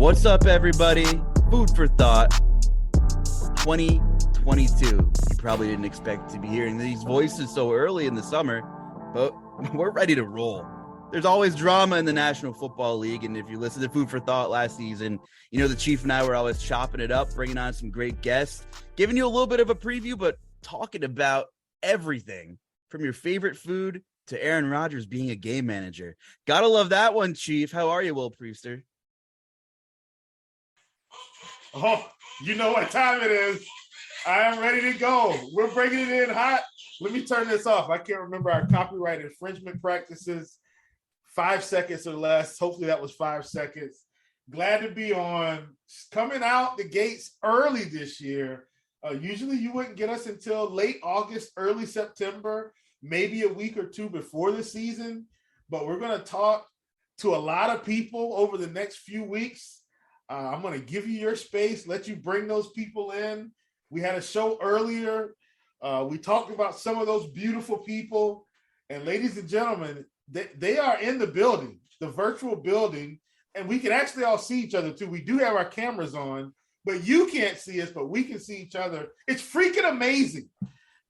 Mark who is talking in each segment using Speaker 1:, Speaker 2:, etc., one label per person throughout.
Speaker 1: What's up, everybody? Food for thought 2022. You probably didn't expect to be hearing these voices so early in the summer, but we're ready to roll. There's always drama in the National Football League, and if you listen to Food for Thought last season, you know the Chief and I were always chopping it up, bringing on some great guests, giving you a little bit of a preview, but talking about everything from your favorite food to Aaron Rodgers being a game manager. Gotta love that one, Chief. How are you, Will Priester?
Speaker 2: Oh, you know what time it is. I am ready to go. We're bringing it in hot. Let me turn this off. I can't remember our copyright infringement practices. 5 seconds or less. Hopefully that was 5 seconds. Glad to be on. Coming out the gates early this year. Usually you wouldn't get us until late August, early September, maybe a week or two before the season. But we're going to talk to a lot of people over the next few weeks. I'm going to give you your space, let you bring those people in. We had a show earlier. We talked about some of those beautiful people. And ladies and gentlemen, they are in the building, the virtual building, and we can actually all see each other too. We do have our cameras on, but you can't see us, but we can see each other. It's freaking amazing.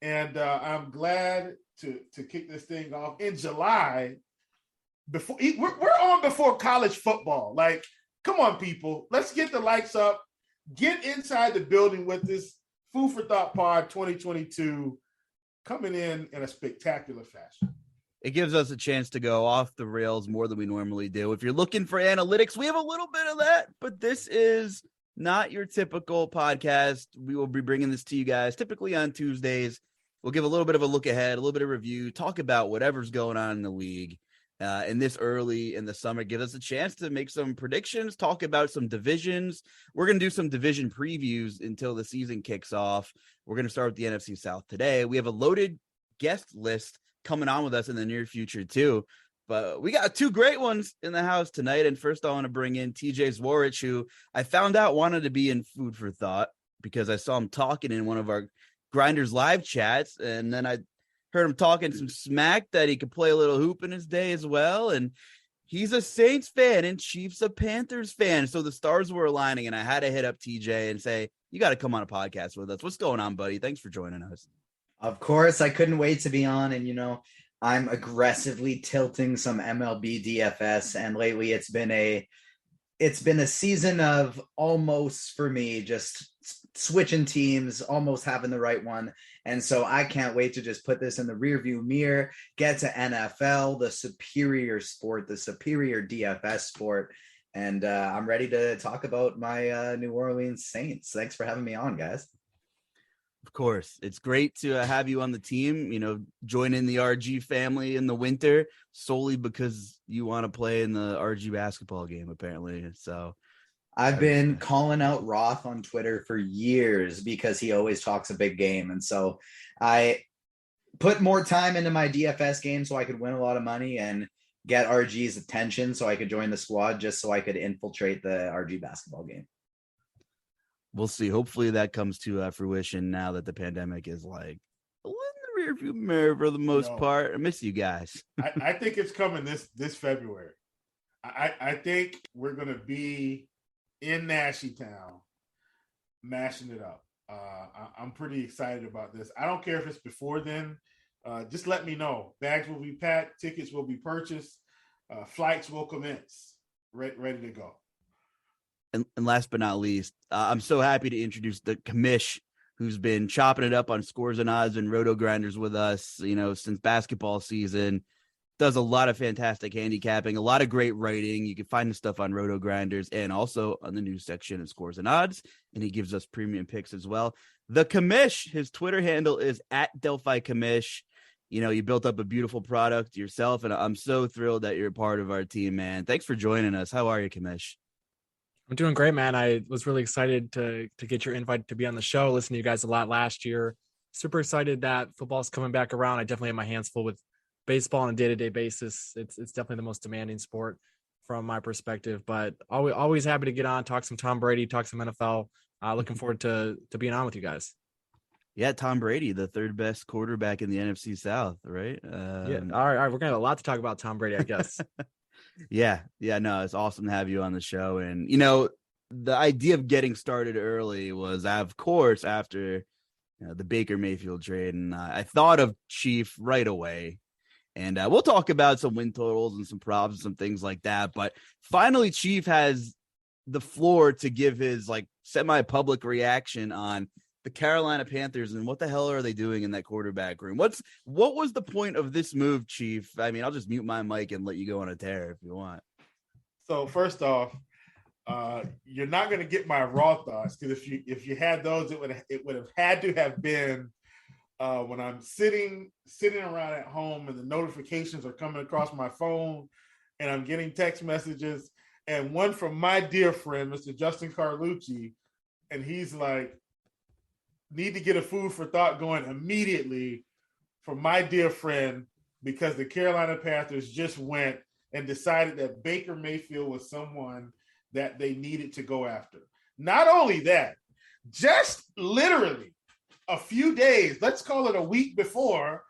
Speaker 2: And I'm glad to kick this thing off in July. We're on before college football. Like, come on, people. Let's get the lights up. Get inside the building with this Food for Thought Pod 2022 coming in a spectacular fashion.
Speaker 1: It gives us a chance to go off the rails more than we normally do. If you're looking for analytics, we have a little bit of that, but this is not your typical podcast. We will be bringing this to you guys typically on Tuesdays. We'll give a little bit of a look ahead, a little bit of review, talk about whatever's going on in the league. And this early in the summer gives us a chance to make some predictions, talk about some divisions. We're going to do some division previews until the season kicks off. We're going to start with the NFC South today. We have a loaded guest list coming on with us in the near future too. But we got two great ones in the house tonight. And first I want to bring in TJ Zwarych, who I found out wanted to be in Food for Thought because I saw him talking in one of our Grinders live chats. And then I heard him talking some smack that he could play a little hoop in his day as well. And he's a Saints fan and Chiefs a Panthers fan. So the stars were aligning and I had to hit up TJ and say, you got to come on a podcast with us. What's going on, buddy? Thanks for joining us.
Speaker 3: Of course, I couldn't wait to be on. And, you know, I'm aggressively tilting some MLB DFS. And lately it's been a season of almost, for me, just switching teams, almost having the right one. And so I can't wait to just put this in the rearview mirror, get to NFL, the superior sport, the superior DFS sport. And I'm ready to talk about my New Orleans Saints. Thanks for having me on, guys.
Speaker 1: Of course. It's great to have you on the team, you know, join in the RG family in the winter solely because you want to play in the RG basketball game, apparently. So
Speaker 3: I've been calling out Roth on Twitter for years because he always talks a big game. And so I put more time into my DFS game so I could win a lot of money and get RG's attention so I could join the squad just so I could infiltrate the RG basketball game.
Speaker 1: We'll see. Hopefully that comes to fruition now that the pandemic is like a little in the rearview mirror for the most part. I miss you guys.
Speaker 2: I think it's coming this February. I think we're going to be in Nashie Town, mashing it up. I'm pretty excited about this. I don't care if it's before then. Just let me know. Bags will be packed. Tickets will be purchased. Flights will commence. Ready to go.
Speaker 1: And last but not least, I'm so happy to introduce the Commish, who's been chopping it up on Scores and Odds and RotoGrinders with us, you know, since basketball season. Does a lot of fantastic handicapping, a lot of great writing. You can find the stuff on RotoGrinders and also on the news section at Scores and Odds. And he gives us premium picks as well. The Commish, his Twitter handle is @DelphiCommish. You know, you built up a beautiful product yourself, and I'm so thrilled that you're a part of our team, man. Thanks for joining us. How are you, Commish?
Speaker 4: I'm doing great, man. I was really excited to get your invite to be on the show. Listened to you guys a lot last year. Super excited that football's coming back around. I definitely have my hands full with baseball on a day-to-day basis. It's definitely the most demanding sport from my perspective, but always happy to get on, talk some Tom Brady, talk some NFL. Looking forward to being on with you guys.
Speaker 1: Yeah, Tom Brady, the third best quarterback in the NFC South, right?
Speaker 4: Yeah. All right. We're gonna have a lot to talk about Tom Brady, I guess.
Speaker 1: Yeah. No, it's awesome to have you on the show. And, you know, the idea of getting started early was, of course, after the Baker Mayfield trade, and I thought of Chief right away. And we'll talk about some win totals and some props and some things like that. But finally, Chief has the floor to give his like semi-public reaction on the Carolina Panthers and what the hell are they doing in that quarterback room. What was the point of this move, Chief? I mean, I'll just mute my mic and let you go on a tear if you want.
Speaker 2: So first off, you're not going to get my raw thoughts, because if you had those, it would have had to have been when I'm sitting around at home and the notifications are coming across my phone and I'm getting text messages, and one from my dear friend, Mr. Justin Carlucci, and he's like, need to get a food for thought going immediately from my dear friend, because the Carolina Panthers just went and decided that Baker Mayfield was someone that they needed to go after. Not only that, just literally a few days, let's call it a week before,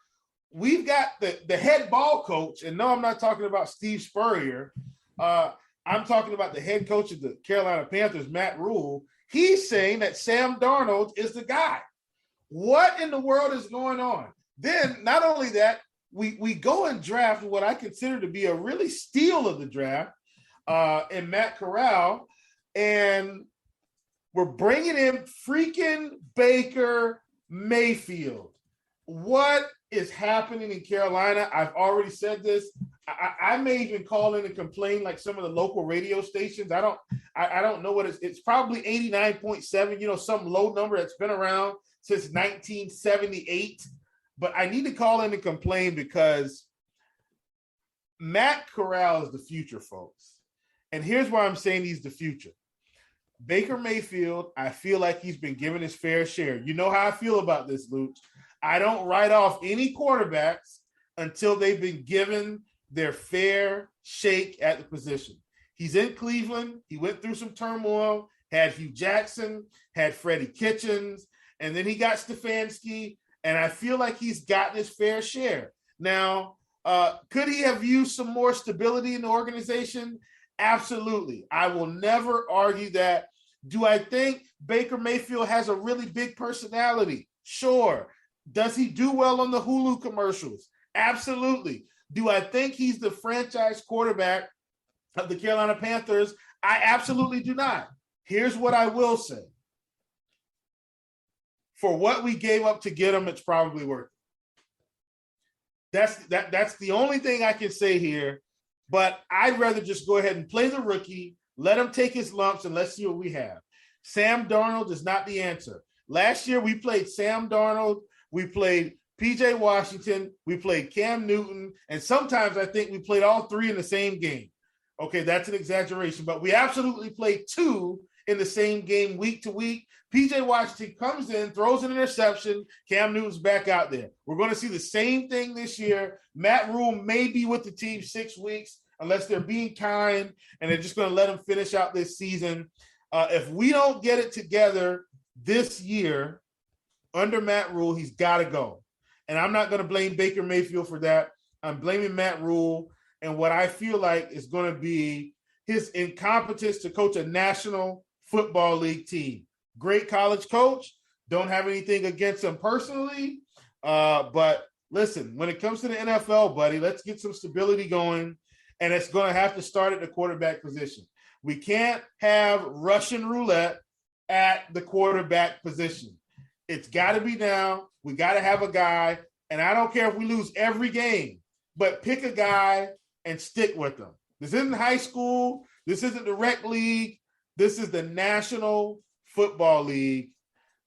Speaker 2: we've got the head ball coach, and no, I'm not talking about Steve Spurrier. I'm talking about the head coach of the Carolina Panthers, Matt Rule. He's saying that Sam Darnold is the guy. What in the world is going on? Then, not only that, we go and draft what I consider to be a really steal of the draft in Matt Corral, and we're bringing in freaking Baker Mayfield. What is happening in Carolina? I've already said this. I may even call in and complain like some of the local radio stations. I don't know what it's probably 89.7, some low number that's been around since 1978. But I need to call in and complain because Matt Corral is the future, folks. And here's why I'm saying he's the future. Baker Mayfield, I feel like he's been given his fair share. You know how I feel about this, Luuch. I don't write off any quarterbacks until they've been given their fair shake at the position. He's in Cleveland. He went through some turmoil, had Hugh Jackson, had Freddie Kitchens, and then he got Stefanski, and I feel like he's gotten his fair share. Now, could he have used some more stability in the organization? Absolutely. I will never argue that. Do I think Baker Mayfield has a really big personality? Sure. Does he do well on the Hulu commercials? Absolutely. Do I think he's the franchise quarterback of the Carolina Panthers? I absolutely do not. Here's what I will say. For what we gave up to get him, it's probably worth it. That's the only thing I can say here. But I'd rather just go ahead and play the rookie, let him take his lumps, and let's see what we have. Sam Darnold is not the answer. Last year, we played Sam Darnold. We played P.J. Washington. We played Cam Newton. And sometimes I think we played all three in the same game. Okay, that's an exaggeration. But we absolutely played two in the same game week to week. P.J. Washington comes in, throws an interception. Cam Newton's back out there. We're going to see the same thing this year. Matt Rule may be with the team 6 weeks unless they're being kind and they're just going to let him finish out this season. If we don't get it together this year under Matt Rule, he's got to go. And I'm not going to blame Baker Mayfield for that. I'm blaming Matt Rule and what I feel like is going to be his incompetence to coach a National Football League team. Great college coach. Don't have anything against him personally. But listen, when it comes to the NFL, buddy, let's get some stability going. And it's going to have to start at the quarterback position. We can't have Russian roulette at the quarterback position. It's got to be now. We got to have a guy. And I don't care if we lose every game, but pick a guy and stick with them. This isn't high school. This isn't the rec league. This is the National Football League.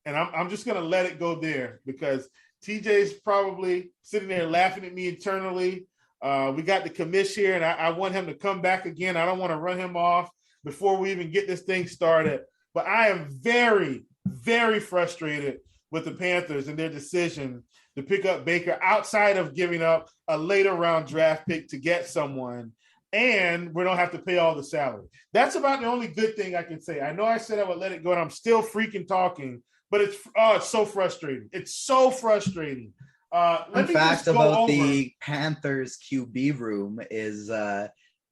Speaker 2: And I'm just going to let it go there because TJ's probably sitting there laughing at me internally. We got the commish here, and I want him to come back again. I don't want to run him off before we even get this thing started. But I am very, very frustrated with the Panthers and their decision to pick up Baker outside of giving up a later round draft pick to get someone, and we don't have to pay all the salary. That's about the only good thing I can say. I know I said I would let it go, and I'm still freaking talking, but it's so frustrating. It's so frustrating.
Speaker 3: Fun fact about the Panthers QB room is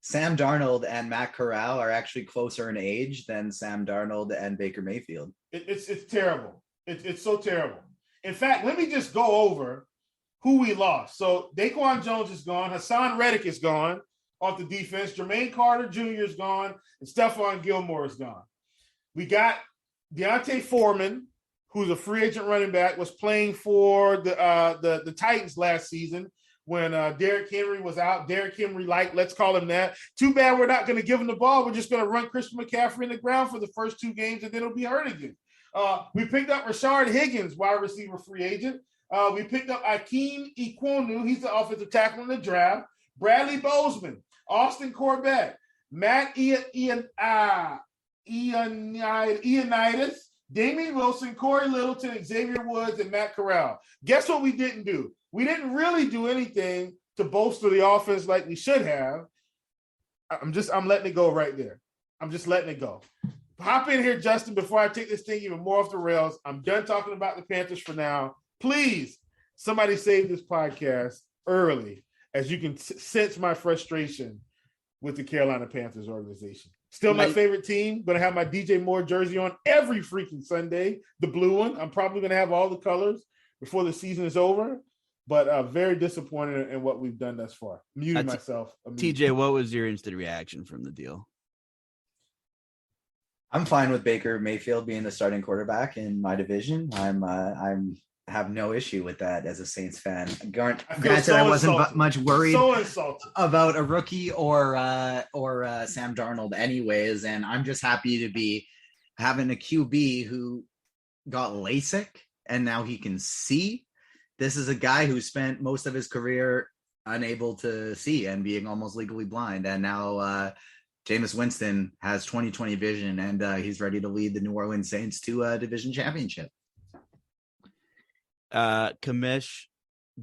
Speaker 3: Sam Darnold and Matt Corral are actually closer in age than Sam Darnold and Baker Mayfield.
Speaker 2: It's terrible. It's so terrible. In fact, let me just go over who we lost. So Daquan Jones is gone. Hassan Reddick is gone off the defense. Jermaine Carter Jr. is gone. And Stephon Gilmore is gone. We got Deontay Foreman, who's a free agent running back, was playing for the Titans last season when Derrick Henry was out. Derrick Henry, let's call him that. Too bad we're not going to give him the ball. We're just going to run Christian McCaffrey in the ground for the first 2 games, and then he'll be hurt again. We picked up Rashard Higgins, wide receiver free agent. We picked up Akeem Ikwonu. He's the offensive tackle in the draft. Bradley Bozeman, Austin Corbett, Matt Ioannidis, Damian Wilson, Corey Littleton, Xavier Woods, and Matt Corral. Guess what we didn't do? We didn't really do anything to bolster the offense like we should have. I'm letting it go right there. I'm just letting it go. Hop in here, Justin, before I take this thing even more off the rails. I'm done talking about the Panthers for now. Please, somebody save this podcast early, as you can sense my frustration with the Carolina Panthers organization. Still my favorite team. Going to have my DJ Moore jersey on every freaking Sunday, the blue one. I'm probably going to have all the colors before the season is over, but very disappointed in what we've done thus far. Muted myself.
Speaker 1: TJ, what was your instant reaction from the deal?
Speaker 3: I'm fine with Baker Mayfield being the starting quarterback in my division. I'm have no issue with that as a Saints fan. Granted, I wasn't much worried about a rookie or Sam Darnold anyways, and I'm just happy to be having a QB who got LASIK and now he can see. This is a guy who spent most of his career unable to see and being almost legally blind, and now Jameis Winston has 20/20 vision, and he's ready to lead the New Orleans Saints to a division championship.
Speaker 1: Commish,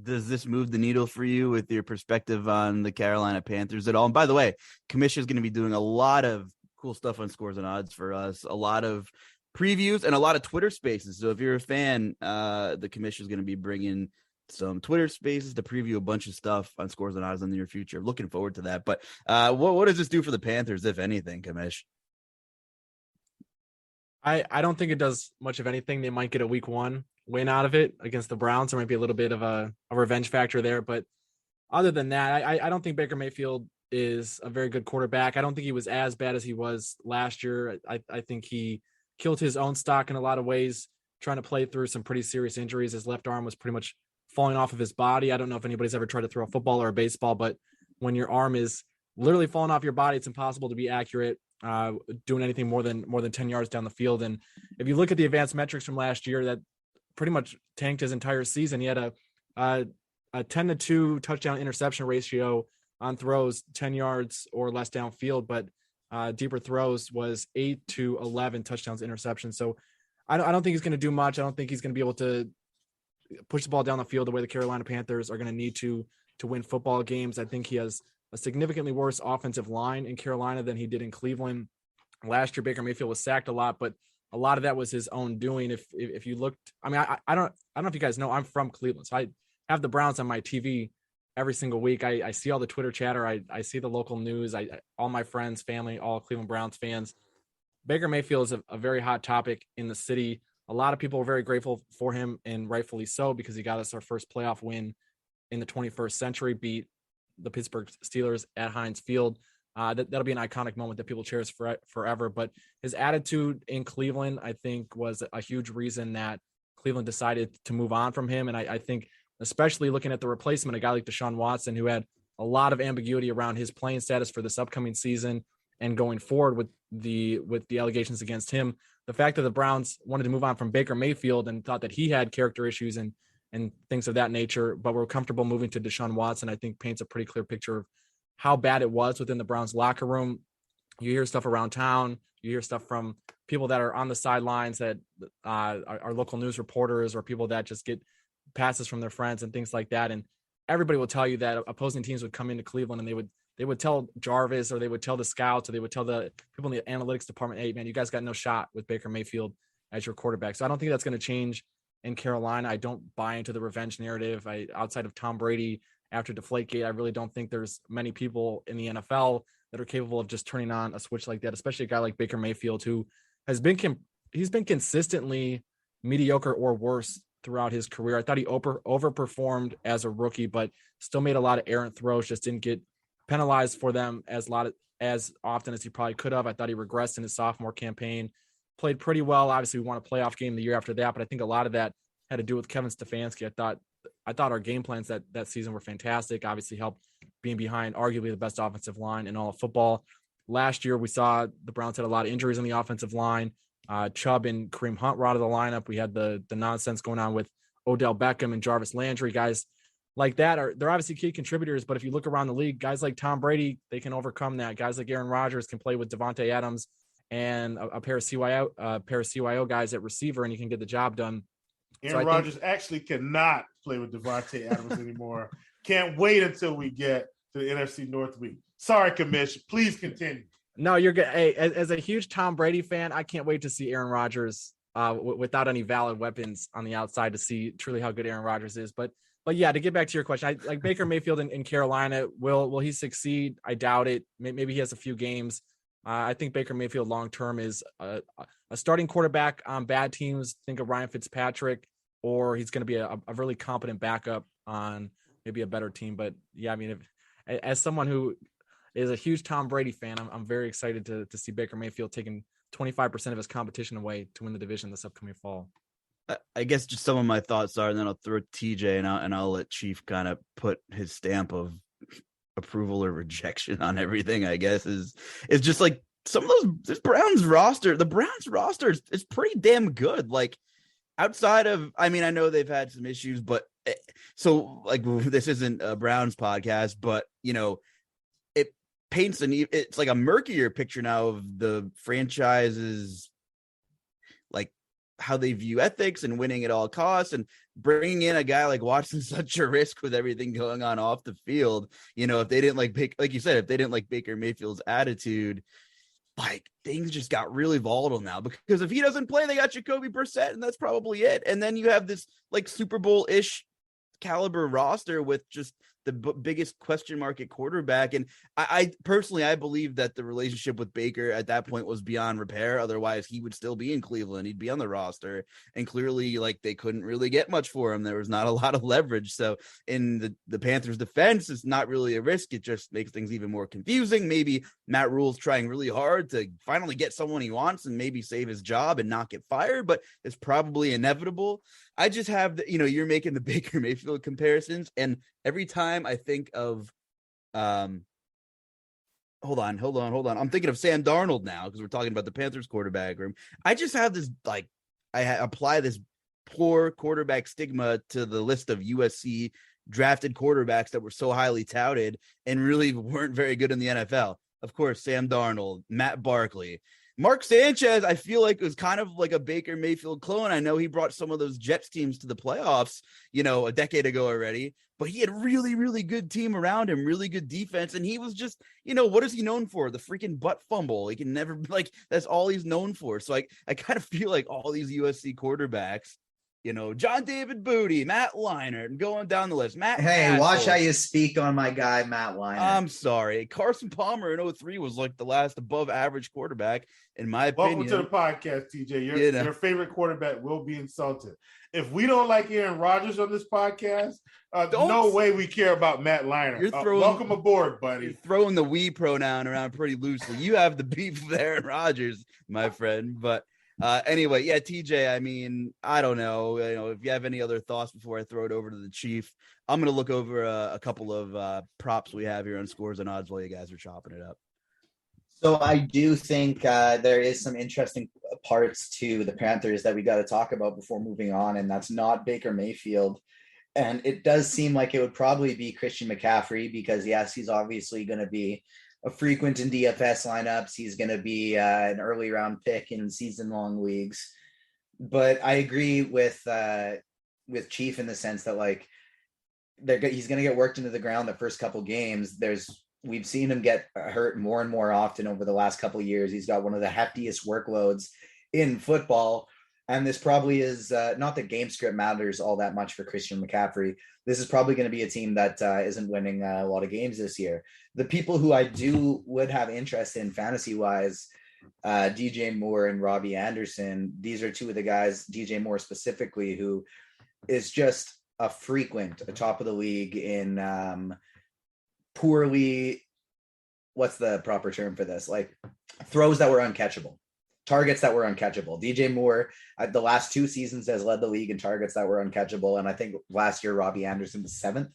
Speaker 1: does this move the needle for you with your perspective on the Carolina Panthers at all? And by the way, Commish is going to be doing a lot of cool stuff on Scores and Odds for us, a lot of previews and a lot of Twitter spaces. So if you're a fan, the Commish is going to be bringing some Twitter spaces to preview a bunch of stuff on Scores and Odds in the near future. Looking forward to that. But what does this do for the Panthers, if anything, Commish?
Speaker 4: I don't think it does much of anything. They might get a week 1 win out of it against the Browns. There might be a little bit of a revenge factor there. But other than that, I don't think Baker Mayfield is a very good quarterback. I don't think he was as bad as he was last year. I think he killed his own stock in a lot of ways, trying to play through some pretty serious injuries. His left arm was pretty much falling off of his body. I don't know if anybody's ever tried to throw a football or a baseball, but when your arm is literally falling off your body, it's impossible to be accurate doing anything more than 10 yards down the field. And if you look at the advanced metrics from last year, that pretty much tanked his entire season. He had a 10-2 touchdown interception ratio on throws 10 yards or less downfield, but deeper throws was 8-11 touchdowns interceptions. So I don't think he's going to do much. I don't think he's going to be able to push the ball down the field the way the Carolina Panthers are going to need to win football games. I think he has a significantly worse offensive line in Carolina than he did in Cleveland. Last year, Baker Mayfield was sacked a lot, but a lot of that was his own doing. If you looked, I mean, I don't know if you guys know, I'm from Cleveland, so I have the Browns on my TV every single week. I see all the Twitter chatter. I see the local news. All my friends, family, all Cleveland Browns fans. Baker Mayfield is a very hot topic in the city. A lot of people are very grateful for him, and rightfully so, because he got us our first playoff win in the 21st century, beat the Pittsburgh Steelers at Heinz Field. That'll be an iconic moment that people cherish forever. But his attitude in Cleveland, I think, was a huge reason that Cleveland decided to move on from him. And I think, especially looking at the replacement, a guy like Deshaun Watson, who had a lot of ambiguity around his playing status for this upcoming season and going forward with the allegations against him, the fact that the Browns wanted to move on from Baker Mayfield and thought that he had character issues and things of that nature, but were comfortable moving to Deshaun Watson, I think paints a pretty clear picture of how bad it was within the Browns locker room. You hear stuff around town. You hear stuff from people that are on the sidelines that are local news reporters, or people that just get passes from their friends and things like that. And everybody will tell you that opposing teams would come into Cleveland and they would tell Jarvis, or they would tell the scouts, or they would tell the people in the analytics department, hey, man, you guys got no shot with Baker Mayfield as your quarterback. So I don't think that's going to change in Carolina. I don't buy into the revenge narrative. Outside of Tom Brady after Deflategate, I really don't think there's many people in the NFL that are capable of just turning on a switch like that, especially a guy like Baker Mayfield, who has been he's been consistently mediocre or worse throughout his career. I thought he overperformed as a rookie, but still made a lot of errant throws, just didn't get penalized for them as often as he probably could have. I thought he regressed in his sophomore campaign, played pretty well. Obviously, we won a playoff game the year after that, but I think a lot of that had to do with Kevin Stefanski. I thought our game plans that season were fantastic. Obviously helped being behind arguably the best offensive line in all of football. Last year, we saw the Browns had a lot of injuries on the offensive line. Chubb and Kareem Hunt were out of the lineup. We had the nonsense going on with Odell Beckham and Jarvis Landry. Guys like that they're obviously key contributors, but if you look around the league, guys like Tom Brady, they can overcome that. Guys like Aaron Rodgers can play with Devontae Adams and a pair of CYO guys at receiver, and you can get the job done.
Speaker 2: Aaron Rodgers actually cannot play with Devontae Adams anymore. Can't wait until we get to the NFC North week. Sorry, Commish. Please continue.
Speaker 4: No, you're good. Hey, as a huge Tom Brady fan, I can't wait to see Aaron Rodgers without any valid weapons on the outside to see truly how good Aaron Rodgers is. But yeah, to get back to your question, like Baker Mayfield in Carolina, will he succeed? I doubt it. Maybe he has a few games. I think Baker Mayfield long-term is a starting quarterback on bad teams. Think of Ryan Fitzpatrick, or he's going to be a really competent backup on maybe a better team. But yeah, I mean, as someone who is a huge Tom Brady fan, I'm very excited to see Baker Mayfield taking 25% of his competition away to win the division this upcoming fall.
Speaker 1: I guess just some of my thoughts are, and then I'll throw TJ and I'll let Chief kind of put his stamp of approval or rejection on everything. I guess is just like some of this Browns roster. The Browns roster is pretty damn good. Like outside of, I mean, I know they've had some issues, but so like this isn't a Browns podcast, but you know, it paints it's like a murkier picture now of the franchise's like how they view ethics and winning at all costs, and bringing in a guy like Watson's such a risk with everything going on off the field. You know, if they didn't like you said, if they didn't like Baker Mayfield's attitude, like things just got really volatile now, because if he doesn't play, they got Jacoby Brissett, and that's probably it. And then you have this like Super Bowl-ish caliber roster with just the biggest question mark at quarterback. And I personally, I believe that the relationship with Baker at that point was beyond repair. Otherwise he would still be in Cleveland. He'd be on the roster, and clearly like they couldn't really get much for him. There was not a lot of leverage. So in the Panthers defense, it's not really a risk. It just makes things even more confusing. Maybe Matt Rule's trying really hard to finally get someone he wants and maybe save his job and not get fired, but it's probably inevitable. I just have you're making the Baker Mayfield comparisons, and every time I think of, hold on. I'm thinking of Sam Darnold now, because we're talking about the Panthers quarterback room. I just have this, like, apply this poor quarterback stigma to the list of USC drafted quarterbacks that were so highly touted and really weren't very good in the NFL. Of course, Sam Darnold, Matt Barkley. Mark Sanchez, I feel like, was kind of like a Baker Mayfield clone. I know he brought some of those Jets teams to the playoffs, a decade ago already, but he had really, really good team around him, really good defense. And he was just, what is he known for? The freaking butt fumble. He can never, that's all he's known for. So I kind of feel like all these USC quarterbacks, John David Booty, Matt Leinart, and going down the list.
Speaker 3: Hey, watch how you speak on my guy, Matt Leinart.
Speaker 1: I'm sorry. Carson Palmer in 2003 was like the last above average quarterback, in my opinion.
Speaker 2: Welcome to the podcast, TJ. Your favorite quarterback will be insulted. If we don't like Aaron Rodgers on this podcast, no way we care about Matt Leinart. Welcome aboard, buddy.
Speaker 1: You're throwing the we pronoun around pretty loosely. You have the beef with Aaron Rodgers, my friend. But anyway, yeah, TJ, I mean, I don't know. If you have any other thoughts before I throw it over to the Chief, I'm going to look over a couple of props we have here on Scores and Odds while you guys are chopping it up.
Speaker 3: So I do think there is some interesting parts to the Panthers that we got to talk about before moving on, and that's not Baker Mayfield. And it does seem like it would probably be Christian McCaffrey, because, yes, he's obviously going to be a frequent in DFS lineups. He's going to be an early round pick in season-long leagues. But I agree with Chief in the sense that, like, he's going to get worked into the ground the first couple games. We've seen him get hurt more and more often over the last couple of years. He's got one of the heftiest workloads in football. And this probably is not that game script matters all that much for Christian McCaffrey. This is probably going to be a team that isn't winning a lot of games this year. The people who I would have interest in fantasy wise, DJ Moore and Robbie Anderson. These are two of the guys, DJ Moore specifically, who is just a frequent, a top of the league in poorly, what's the proper term for this? Like throws that were uncatchable, targets that were uncatchable. DJ Moore, the last 2 seasons has led the league in targets that were uncatchable. And I think last year, Robbie Anderson was 7th.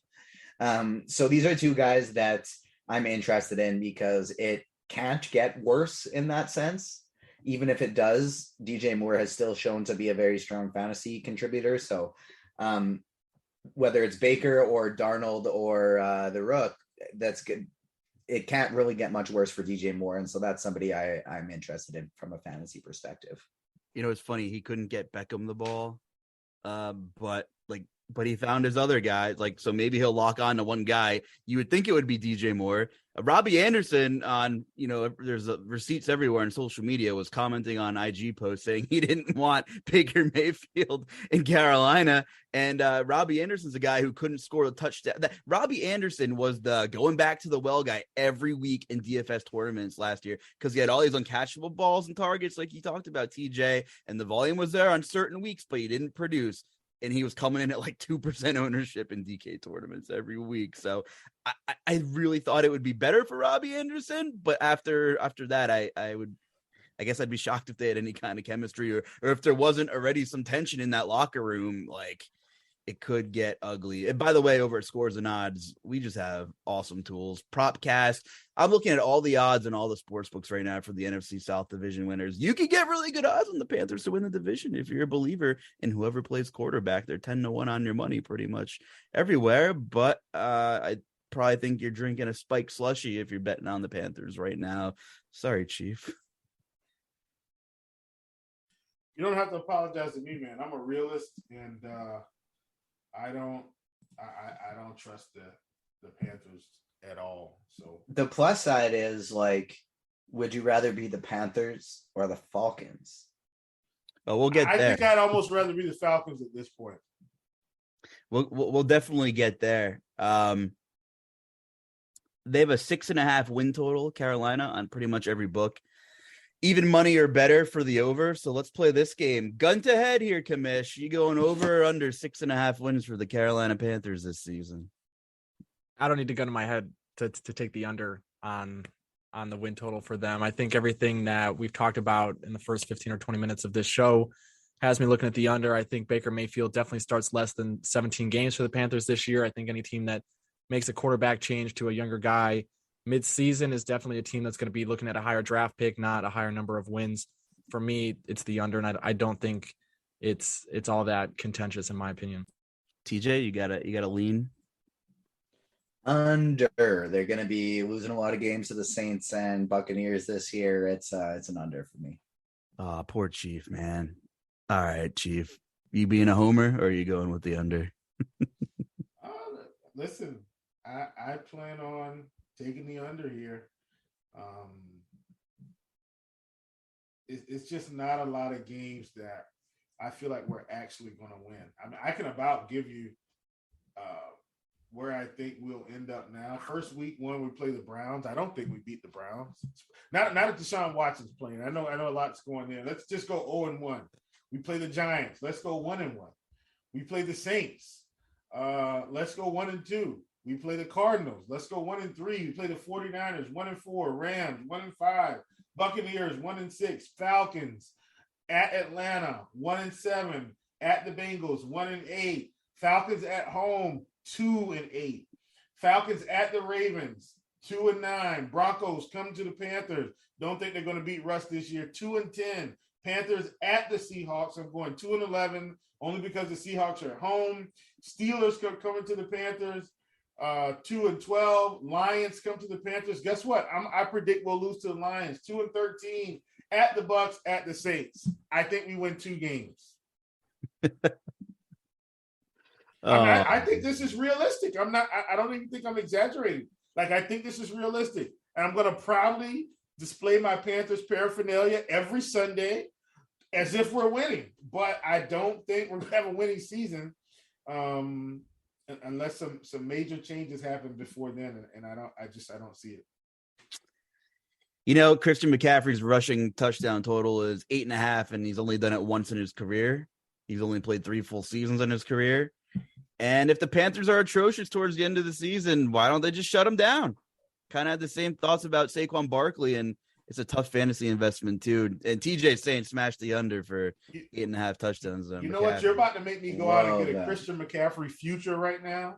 Speaker 3: So these are 2 guys that I'm interested in because it can't get worse in that sense. Even if it does, DJ Moore has still shown to be a very strong fantasy contributor. So whether it's Baker or Darnold or the Rook, that's good. It can't really get much worse for DJ Moore. And so that's somebody I'm interested in from a fantasy perspective.
Speaker 1: You know, it's funny. He couldn't get Beckham the ball, but he found his other guys. Like, so maybe he'll lock on to one guy. You would think it would be DJ Moore. Robbie Anderson on, there's receipts everywhere on social media, was commenting on IG posts saying he didn't want Baker Mayfield in Carolina. And Robbie Anderson's a guy who couldn't score a touchdown. Robbie Anderson was the going back to the well guy every week in DFS tournaments last year because he had all these uncatchable balls and targets like you talked about, TJ, and the volume was there on certain weeks, but he didn't produce. And he was coming in at like 2% ownership in DK tournaments every week. So I really thought it would be better for Robbie Anderson. But after that, I guess I'd be shocked if they had any kind of chemistry or if there wasn't already some tension in that locker room. Like, it could get ugly. And by the way, over at Scores and Odds, we just have awesome tools. Propcast. I'm looking at all the odds and all the sports books right now for the NFC South division winners. You can get really good odds on the Panthers to win the division if you're a believer in whoever plays quarterback. They're 10-1 on your money pretty much everywhere. But I probably think you're drinking a spike slushy if you're betting on the Panthers right now. Sorry, Chief.
Speaker 2: You don't have to apologize to me, man. I'm a realist, and I don't trust the Panthers at all. So
Speaker 3: the plus side is, like, would you rather be the Panthers or the Falcons?
Speaker 1: Oh, we'll get there.
Speaker 2: I think I'd almost rather be the Falcons at this point.
Speaker 1: We'll definitely get there. They have a 6.5 win total, Carolina, on pretty much every book. Even money or better for the over. So let's play this game. Gun to head here, Commish. You going over or under 6.5 wins for the Carolina Panthers this season?
Speaker 4: I don't need to gun to my head to take the under on the win total for them. I think everything that we've talked about in the first 15 or 20 minutes of this show has me looking at the under. I think Baker Mayfield definitely starts less than 17 games for the Panthers this year. I think any team that makes a quarterback change to a younger guy mid-season is definitely a team that's going to be looking at a higher draft pick, not a higher number of wins. For me, it's the under, and I don't think it's all that contentious in my opinion.
Speaker 1: TJ, you gotta lean
Speaker 3: under. They're going to be losing a lot of games to the Saints and Buccaneers this year. It's an under for me.
Speaker 1: Oh, poor Chief, man. All right, Chief, you being a homer or are you going with the under?
Speaker 2: Listen, I plan on taking the under here. It's just not a lot of games that I feel like we're actually going to win. I mean, I can about give you where I think we'll end up now. First week when we play the Browns, I don't think we beat the Browns. Not if Deshaun Watson's playing. I know a lot's going there. Let's just go 0-1. We play the Giants. Let's go 1-1. We play the Saints. Let's go 1-2. We play the Cardinals. Let's go 1-3. We play the 49ers, 1-4. Rams, 1-5. Buccaneers, 1-6. Falcons at Atlanta, 1-7. At the Bengals, 1-8. Falcons at home, 2-8. Falcons at the Ravens, 2-9. Broncos come to the Panthers. Don't think they're going to beat Russ this year. 2-10. Panthers at the Seahawks. I'm going 2-11 only because the Seahawks are at home. Steelers coming to the Panthers. 2-12. Lions come to the Panthers. Guess what? I predict we'll lose to the Lions. 2-13 at the Bucks, at the Saints. I think we win 2 games. I think this is realistic. I don't even think I'm exaggerating. Like, I think this is realistic. And I'm going to proudly display my Panthers paraphernalia every Sunday as if we're winning. But I don't think we're going to have a winning season unless some major changes happen before then. And I don't see it.
Speaker 1: You know, Christian McCaffrey's rushing touchdown total is 8.5, and he's only done it once in his career. He's only played 3 full seasons in his career. And if the Panthers are atrocious towards the end of the season, why don't they just shut him down? Kind of had the same thoughts about Saquon Barkley, and it's a tough fantasy investment too. And TJ's saying smash the under for 8.5 touchdowns.
Speaker 2: You know what? You're about to make me go out and get a Christian McCaffrey future right now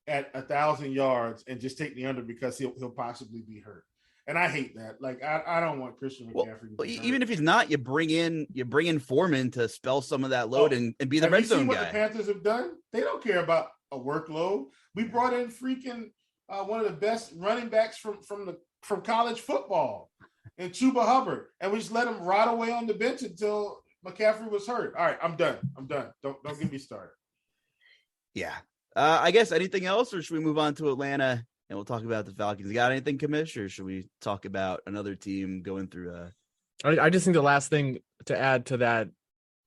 Speaker 2: at 1,000 yards and just take the under because he'll possibly be hurt. And I hate that. Like I don't want Christian McCaffrey.
Speaker 1: Well, even if he's not, you bring in Foreman to spell some of that load and be the red zone guy.
Speaker 2: What the Panthers have done? They don't care about a workload. We brought in freaking one of the best running backs from college football, and Chuba Hubbard, and we just let him rot away on the bench until McCaffrey was hurt. All right, I'm done. Don't get me started.
Speaker 1: Yeah. I guess anything else, or should we move on to Atlanta? And we'll talk about the Falcons. You got anything, Commish, or should we talk about another team going through?
Speaker 4: I just think the last thing to add to that,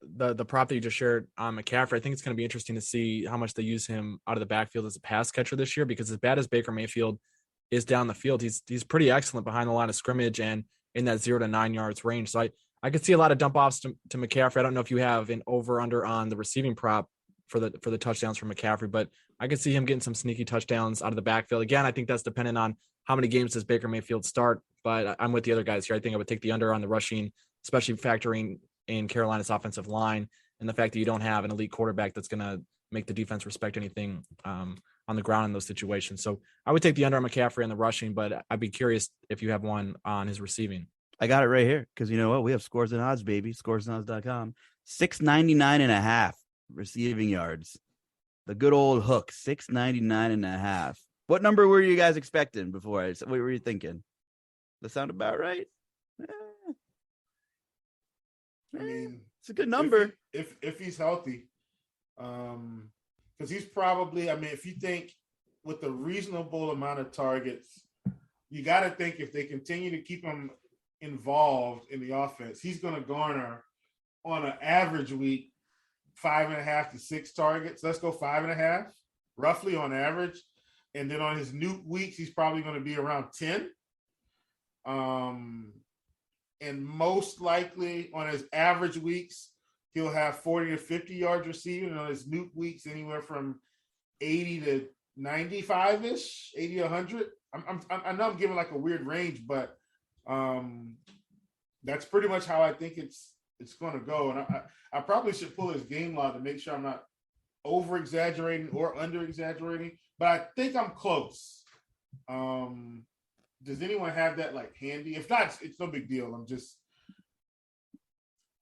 Speaker 4: the prop that you just shared on McCaffrey, I think it's going to be interesting to see how much they use him out of the backfield as a pass catcher this year, because as bad as Baker Mayfield is down the field, he's pretty excellent behind the line of scrimmage and in that 0 to 9 yards range. So I could see a lot of dump offs to McCaffrey. I don't know if you have an over under on the receiving prop for the touchdowns for McCaffrey, but I could see him getting some sneaky touchdowns out of the backfield. Again, I think that's dependent on how many games does Baker Mayfield start, but I'm with the other guys here. I think I would take the under on the rushing, especially factoring in Carolina's offensive line and the fact that you don't have an elite quarterback that's going to make the defense respect anything on the ground in those situations. So I would take the under on McCaffrey on the rushing, but I'd be curious if you have one on his receiving.
Speaker 1: I got it right here because you know what? We have Scores and Odds, baby. ScoresAndOdds.com. 699.5 receiving yards. The good old hook, 699.5. What number were you guys expecting before? What were you thinking? That sound about right?
Speaker 2: I mean,
Speaker 1: it's a good number.
Speaker 2: If he's healthy, because he's probably, I mean, if you think with a reasonable amount of targets, you got to think if they continue to keep him involved in the offense, he's going to garner on an average week 5.5 to 6 targets. Let's go 5.5, roughly on average. And then on his new weeks, he's probably going to be around 10. And most likely on his average weeks, he'll have 40 to 50 yards receiving. And on his new weeks, anywhere from 80 to 95-ish, 80 to 100. I know I'm giving like a weird range, but that's pretty much how I think it's going to go. And I probably should pull his game log to make sure I'm not over-exaggerating or under-exaggerating, but I think I'm close. Does anyone have that like handy? If not, it's no big deal.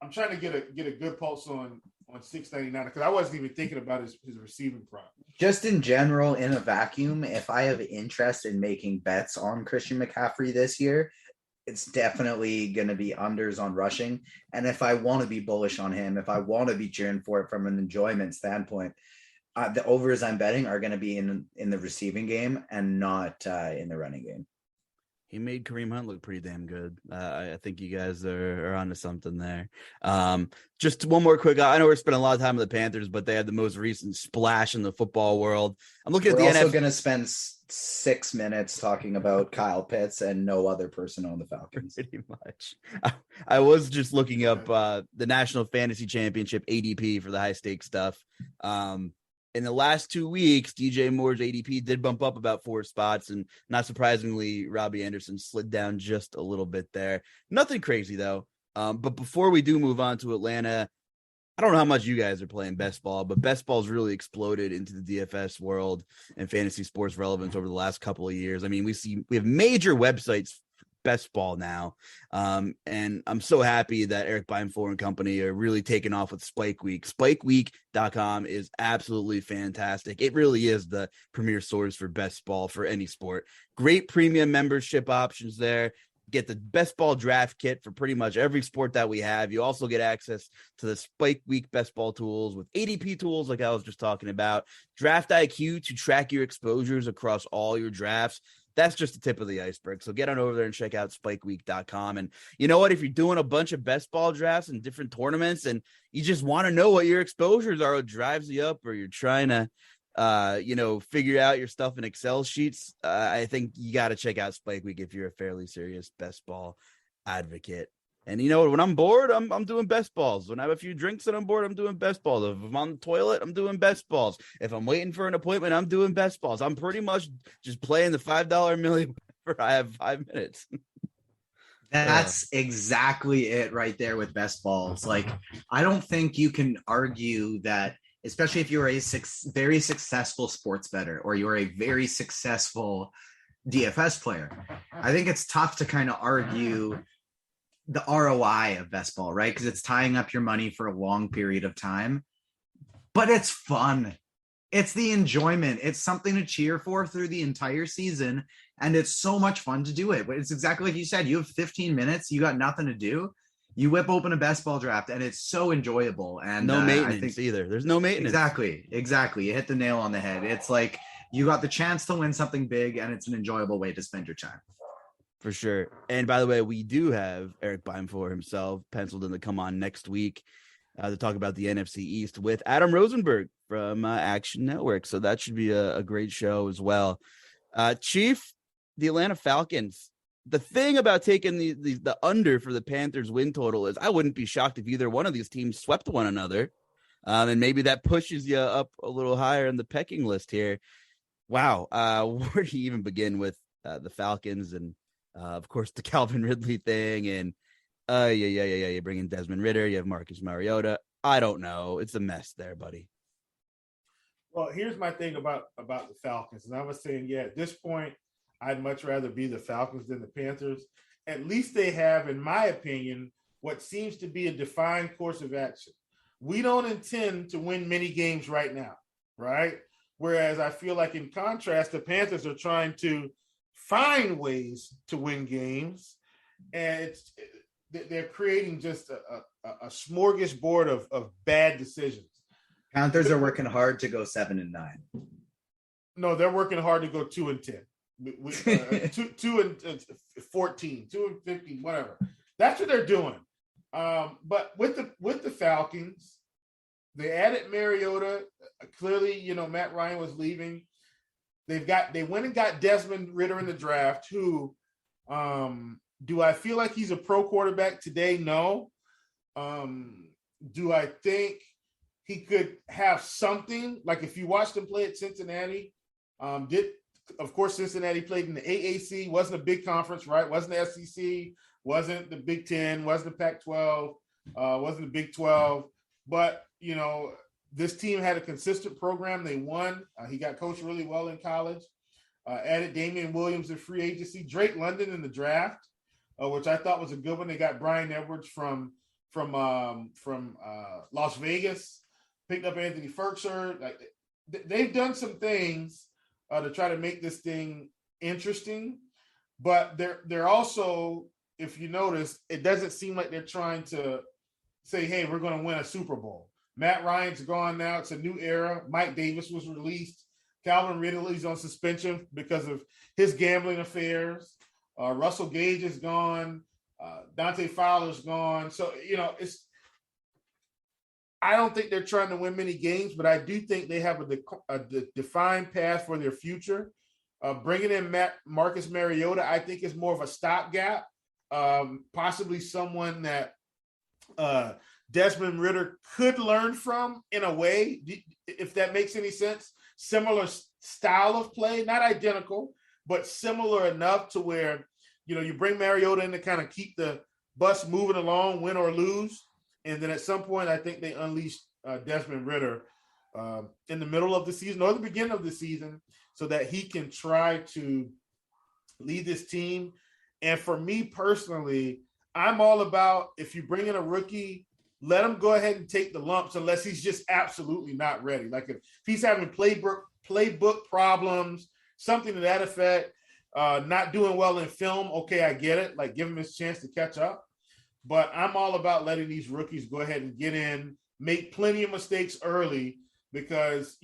Speaker 2: I'm trying to get a good pulse on 699 because I wasn't even thinking about his receiving prop.
Speaker 3: Just in general, in a vacuum, if I have interest in making bets on Christian McCaffrey this year, it's definitely going to be unders on rushing. And if I want to be bullish on him, if I want to be cheering for it from an enjoyment standpoint, the overs I'm betting are going to be in the receiving game and not in the running game.
Speaker 1: He made Kareem Hunt look pretty damn good. I think you guys are onto something there. Just one more quick. I know we're spending a lot of time with the Panthers, but they had the most recent splash in the football world. I'm looking at the
Speaker 3: NFL. We're also going to spend 6 minutes talking about Kyle Pitts and no other person on the Falcons.
Speaker 1: Pretty much. I was just looking up the National Fantasy Championship ADP for the high stakes stuff. In the last 2 weeks, DJ Moore's ADP did bump up about 4 spots, and not surprisingly, Robbie Anderson slid down just a little bit there. Nothing crazy, though. But before we do move on to Atlanta, I don't know how much you guys are playing best ball, but best ball's really exploded into the DFS world and fantasy sports relevance over the last couple of years. I mean, we have major websites best ball now. And I'm so happy that Eric Beinford and company are really taking off with Spike Week. SpikeWeek.com is absolutely fantastic. It really is the premier source for best ball for any sport. Great premium membership options there. Get the best ball draft kit for pretty much every sport that we have. You also get access to the Spike Week best ball tools with ADP tools like I was just talking about. Draft IQ to track your exposures across all your drafts. that's just the tip of the iceberg. So get on over there and check out spikeweek.com. And you know what? If you're doing a bunch of best ball drafts and different tournaments and you just want to know what your exposures are, what drives you up, or you're trying to, figure out your stuff in Excel sheets, I think you got to check out Spike Week if you're a fairly serious best ball advocate. And you know what? When I'm bored, I'm doing best balls. When I have a few drinks and I'm bored, I'm doing best balls. If I'm on the toilet, I'm doing best balls. If I'm waiting for an appointment, I'm doing best balls. I'm pretty much just playing the $5 million whenever I have 5 minutes.
Speaker 3: That's exactly it right there with best balls. Like, I don't think you can argue that, especially if you're a very successful sports bettor or you're a very successful DFS player. I think it's tough to kind of argue the ROI of best ball, right? Because it's tying up your money for a long period of time, but it's fun. It's the enjoyment. It's something to cheer for through the entire season. And it's so much fun to do it. But it's exactly like you said, you have 15 minutes, you got nothing to do. You whip open a best ball draft and it's so enjoyable. And
Speaker 1: no maintenance
Speaker 3: I think,
Speaker 1: either. There's no maintenance.
Speaker 3: Exactly. You hit the nail on the head. It's like you got the chance to win something big and it's an enjoyable way to spend your time.
Speaker 1: For sure. And by the way, we do have Eric Beimfohr himself penciled in to come on next week to talk about the NFC East with Adam Rosenberg from Action Network. So that should be a great show as well. Chief, the Atlanta Falcons. The thing about taking the under for the Panthers win total is I wouldn't be shocked if either one of these teams swept one another. And maybe that pushes you up a little higher in the pecking list here. Wow. Where do you even begin with the Falcons and of course, the Calvin Ridley thing, and you bring in Desmond Ridder, you have Marcus Mariota. I don't know. It's a mess there, buddy.
Speaker 2: Well, here's my thing about the Falcons. And I was saying, at this point, I'd much rather be the Falcons than the Panthers. At least they have, in my opinion, what seems to be a defined course of action. We don't intend to win many games right now, right? Whereas I feel like in contrast, the Panthers are trying to find ways to win games, and they're creating just a smorgasbord of bad decisions.
Speaker 3: Panthers are working hard to go 7-9.
Speaker 2: No, they're working hard to go 2-10, 2-14, 2-15, whatever. That's what they're doing. But with the Falcons, they added Mariota. Clearly, Matt Ryan was leaving. They went and got Desmond Ridder in the draft, who do I feel like he's a pro quarterback today? No. Do I think he could have something? Like if you watched him play at Cincinnati, of course, Cincinnati played in the AAC, wasn't a big conference, right? Wasn't the SEC, wasn't the Big Ten, wasn't the Pac-12, wasn't the Big 12. But, this team had a consistent program. They won. He got coached really well in college. Added Damian Williams in free agency. Drake London in the draft, which I thought was a good one. They got Brian Edwards from Las Vegas. Picked up Anthony Ferkser. Like they've done some things to try to make this thing interesting, but they're also, if you notice, it doesn't seem like they're trying to say, "Hey, we're going to win a Super Bowl." Matt Ryan's gone now. It's a new era. Mike Davis was released. Calvin Ridley's on suspension because of his gambling affairs. Russell Gage is gone. Dante Fowler's gone. So, I don't think they're trying to win many games, but I do think they have a defined path for their future. Bringing in Marcus Mariota, I think, is more of a stopgap. Possibly someone that Desmond Ridder could learn from in a way, if that makes any sense. Similar style of play, not identical, but similar enough to where, you bring Mariota in to kind of keep the bus moving along, win or lose. And then at some point, I think they unleash Desmond Ridder in the middle of the season or the beginning of the season so that he can try to lead this team. And for me personally, I'm all about, if you bring in a rookie, let him go ahead and take the lumps unless he's just absolutely not ready. Like if he's having playbook problems, something to that effect, not doing well in film, okay, I get it. Like give him his chance to catch up. But I'm all about letting these rookies go ahead and get in, make plenty of mistakes early because,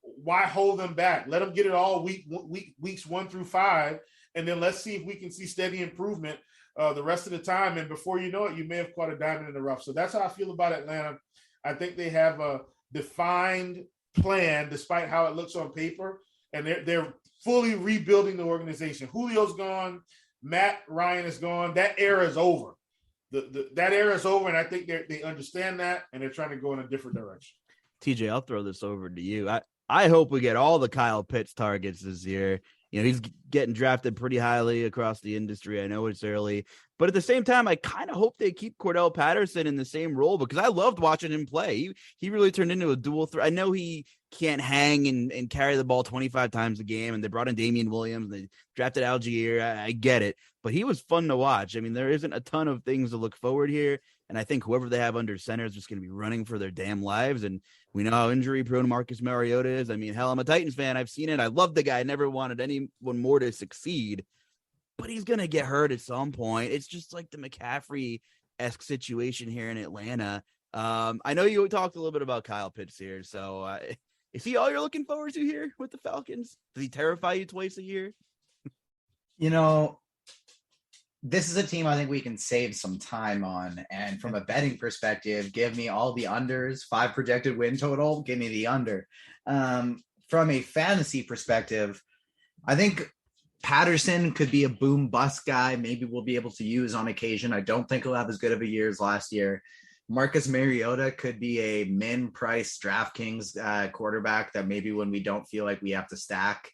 Speaker 2: why hold them back? Let them get it all weeks 1 through 5. and then let's see if we can see steady improvement the rest of the time. And before you know it, you may have caught a diamond in the rough. So that's how I feel about Atlanta. I think they have a defined plan, despite how it looks on paper, and they're fully rebuilding the organization. Julio's gone, Matt Ryan is gone. That era is over. That era is over, and I think they understand that, and they're trying to go in a different direction.
Speaker 1: TJ, I'll throw this over to you. I hope we get all the Kyle Pitts targets this year. You know, he's getting drafted pretty highly across the industry. I know it's early, but at the same time, I kind of hope they keep Cordell Patterson in the same role, because I loved watching him play. He really turned into a dual threat. I know he can't hang and carry the ball 25 times a game, and they brought in Damian Williams, and they drafted Algier. I get it, but he was fun to watch. I mean, there isn't a ton of things to look forward here, and I think whoever they have under center is just going to be running for their damn lives, and we know how injury-prone Marcus Mariota is. I mean, hell, I'm a Titans fan. I've seen it. I love the guy. I never wanted anyone more to succeed, but he's going to get hurt at some point. It's just like the McCaffrey-esque situation here in Atlanta. I know you talked a little bit about Kyle Pitts here, so is he all you're looking forward to here with the Falcons? Does he terrify you twice a year?
Speaker 3: You know, this is a team I think we can save some time on. And from a betting perspective, give me all the unders, 5 projected win total, give me the under. From a fantasy perspective, I think Patterson could be a boom bust guy. Maybe we'll be able to use on occasion. I don't think he'll have as good of a year as last year. Marcus Mariota could be a min price DraftKings quarterback that maybe when we don't feel like we have to stack,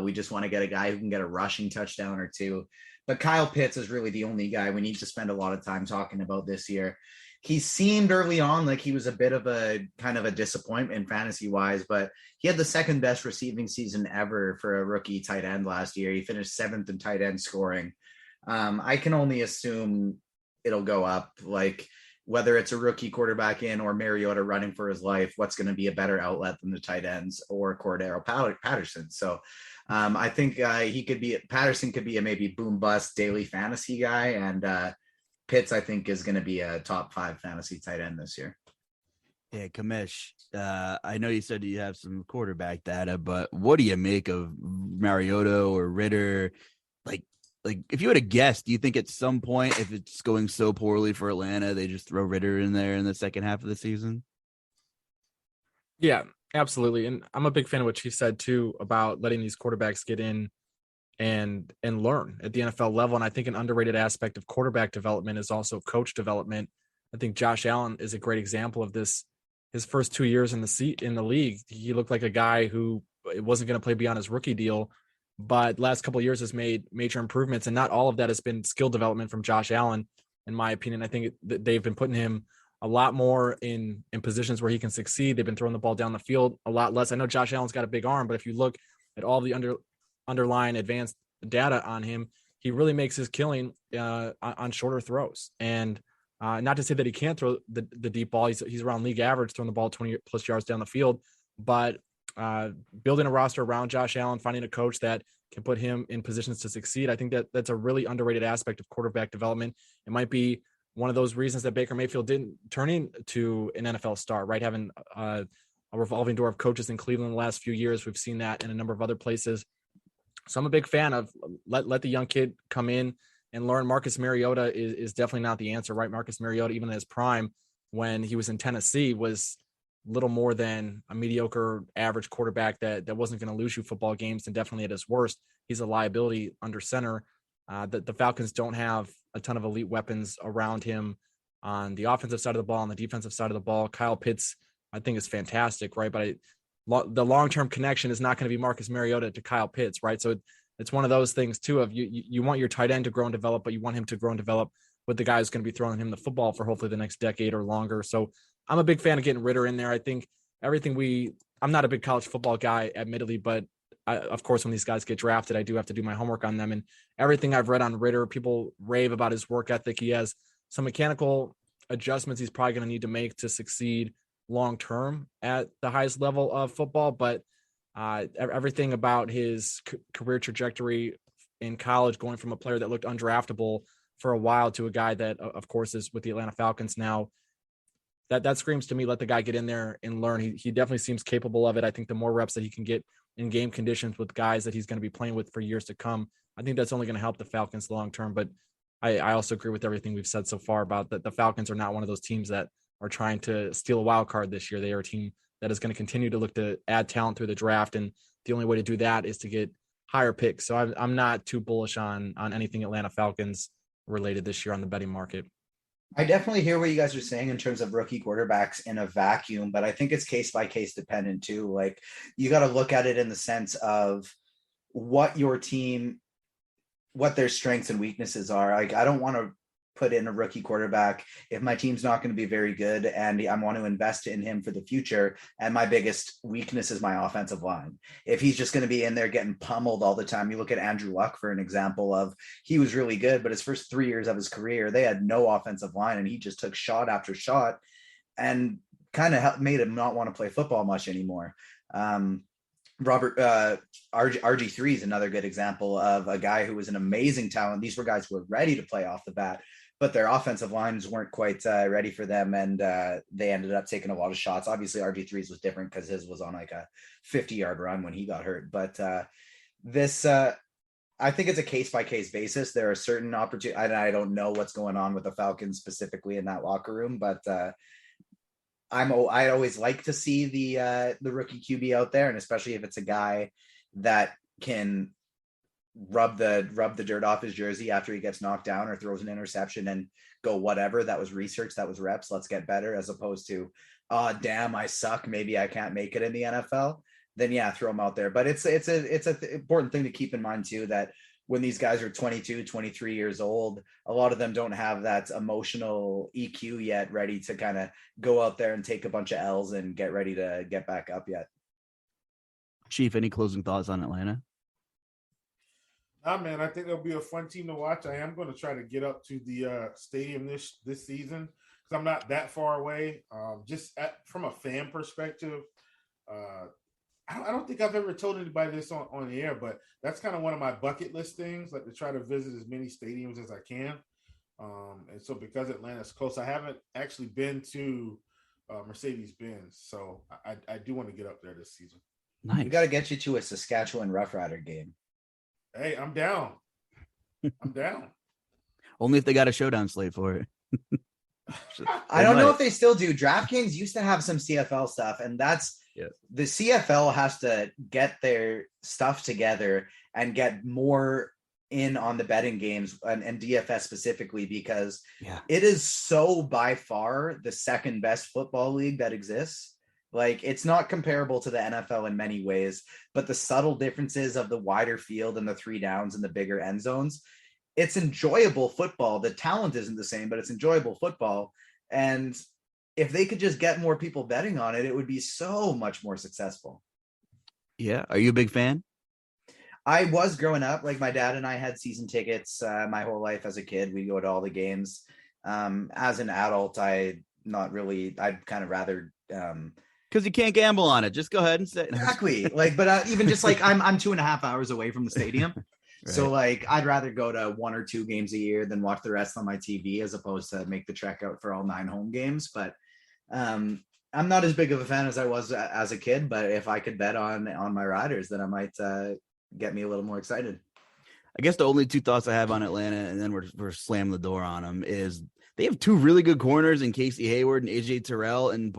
Speaker 3: we just want to get a guy who can get a rushing touchdown or two. But Kyle Pitts is really the only guy we need to spend a lot of time talking about this year. He seemed early on like he was a bit of a kind of a disappointment fantasy wise, but he had the second best receiving season ever for a rookie tight end last year. He finished 7th in tight end scoring. I can only assume it'll go up, like whether it's a rookie quarterback in or Mariota running for his life, what's going to be a better outlet than the tight ends or Cordero Patterson. So I think Patterson could be a maybe boom bust daily fantasy guy, and Pitts I think is going to be a top 5 fantasy tight end this year.
Speaker 1: Yeah, Commish, I know you said you have some quarterback data, but what do you make of Mariota or Ritter? Like if you had a guess, do you think at some point, if it's going so poorly for Atlanta, they just throw Ritter in there in the second half of the season?
Speaker 4: Yeah, absolutely. And I'm a big fan of what she said too about letting these quarterbacks get in and learn at the NFL level. And I think an underrated aspect of quarterback development is also coach development. I think Josh Allen is a great example of this. His first 2 years in the league, he looked like a guy who wasn't going to play beyond his rookie deal, but last couple of years has made major improvements. And not all of that has been skill development from Josh Allen, in my opinion. I think that they've been putting him a lot more in positions where he can succeed. They've been throwing the ball down the field a lot less. I know Josh Allen's got a big arm, but if you look at all the underlying advanced data on him, he really makes his killing on shorter throws. And not to say that he can't throw the deep ball. He's around league average throwing the ball 20 plus yards down the field, but building a roster around Josh Allen, finding a coach that can put him in positions to succeed. I think that's a really underrated aspect of quarterback development. It might be one of those reasons that Baker Mayfield didn't turn into an NFL star, right? Having a revolving door of coaches in Cleveland the last few years. We've seen that in a number of other places. So I'm a big fan of let the young kid come in and learn. Marcus Mariota is definitely not the answer, right? Marcus Mariota, even in his prime, when he was in Tennessee, was little more than a mediocre average quarterback that wasn't going to lose you football games, and definitely at his worst, he's a liability under center. The Falcons don't have a ton of elite weapons around him on the offensive side of the ball, on the defensive side of the ball. Kyle Pitts, I think, is fantastic, right? But the long-term connection is not going to be Marcus Mariota to Kyle Pitts, right? So it's one of those things too of you want your tight end to grow and develop, but you want him to grow and develop with the guy who's going to be throwing him the football for hopefully the next decade or longer. So I'm a big fan of getting Ritter in there. I think I'm not a big college football guy, admittedly, but of course, when these guys get drafted, I do have to do my homework on them. And everything I've read on Ritter, people rave about his work ethic. He has some mechanical adjustments he's probably going to need to make to succeed long-term at the highest level of football. But everything about his career trajectory in college, going from a player that looked undraftable for a while to a guy that, of course, is with the Atlanta Falcons now, that screams to me, let the guy get in there and learn. He definitely seems capable of it. I think the more reps that he can get in game conditions with guys that he's going to be playing with for years to come, I think that's only going to help the Falcons long term. But I also agree with everything we've said so far about that. The Falcons are not one of those teams that are trying to steal a wild card this year. They are a team that is going to continue to look to add talent through the draft. And the only way to do that is to get higher picks. So I'm not too bullish on anything Atlanta Falcons related this year on the betting market.
Speaker 3: I definitely hear what you guys are saying in terms of rookie quarterbacks in a vacuum, but I think it's case by case dependent too. Like, you got to look at it in the sense of what your team, what their strengths and weaknesses are. Like, I don't want to put in a rookie quarterback if my team's not going to be very good and I want to invest in him for the future, and my biggest weakness is my offensive line. If he's just going to be in there getting pummeled all the time, you look at Andrew Luck for an example of, he was really good, but his first 3 years of his career, they had no offensive line and he just took shot after shot and kind of made him not want to play football much anymore. RG3 is another good example of a guy who was an amazing talent. These were guys who were ready to play off the bat, but their offensive lines weren't quite ready for them, and they ended up taking a lot of shots. Obviously, RG3's was different because his was on like a 50-yard run when he got hurt. But I think it's a case-by-case basis. There are certain opportunities, and I don't know what's going on with the Falcons specifically in that locker room, but I always like to see the rookie QB out there, and especially if it's a guy that can rub the dirt off his jersey after he gets knocked down or throws an interception and go, whatever, that was research, that was reps, let's get better, as opposed to, damn, I suck, maybe I can't make it in the NFL. Then yeah, throw him out there. But it's an important thing to keep in mind too, that when these guys are 22, 23 years old, a lot of them don't have that emotional EQ yet ready to kind of go out there and take a bunch of L's and get ready to get back up yet.
Speaker 1: Chief, any closing thoughts on Atlanta?
Speaker 2: Nah, man, I think it'll be a fun team to watch. I am going to try to get up to the stadium this season because I'm not that far away. From a fan perspective, I don't think I've ever told anybody this on the air, but that's kind of one of my bucket list things, like to try to visit as many stadiums as I can. And so because Atlanta's close, I haven't actually been to Mercedes-Benz, so I do want to get up there this season.
Speaker 3: Nice. We got to get you to a Saskatchewan Rough Rider game.
Speaker 2: Hey, I'm down. I'm down.
Speaker 1: Only if they got a showdown slate for it.
Speaker 3: I don't know if they still do. DraftKings used to have some CFL stuff, and that's the CFL has to get their stuff together and get more in on the betting games and DFS specifically, because it is so by far the second best football league that exists. Like, it's not comparable to the NFL in many ways, but the subtle differences of the wider field and the 3 downs and the bigger end zones, it's enjoyable football. The talent isn't the same, but it's enjoyable football. And if they could just get more people betting on it, it would be so much more successful.
Speaker 1: Yeah. Are you a big fan?
Speaker 3: I was growing up. Like, my dad and I had season tickets my whole life as a kid. We'd go to all the games. As an adult, I'd kind of rather...
Speaker 1: because you can't gamble on it. Just go ahead and say
Speaker 3: exactly. Like, but even just like I'm 2.5 hours away from the stadium. Right. So like, I'd rather go to 1 or 2 games a year than watch the rest on my TV, as opposed to make the trek out for all 9 home games. But I'm not as big of a fan as I was as a kid, but if I could bet on my Riders, then I might get me a little more excited.
Speaker 1: I guess the only 2 thoughts I have on Atlanta, and then we're slamming the door on them, is they have 2 really good corners in Casey Hayward and AJ Terrell, and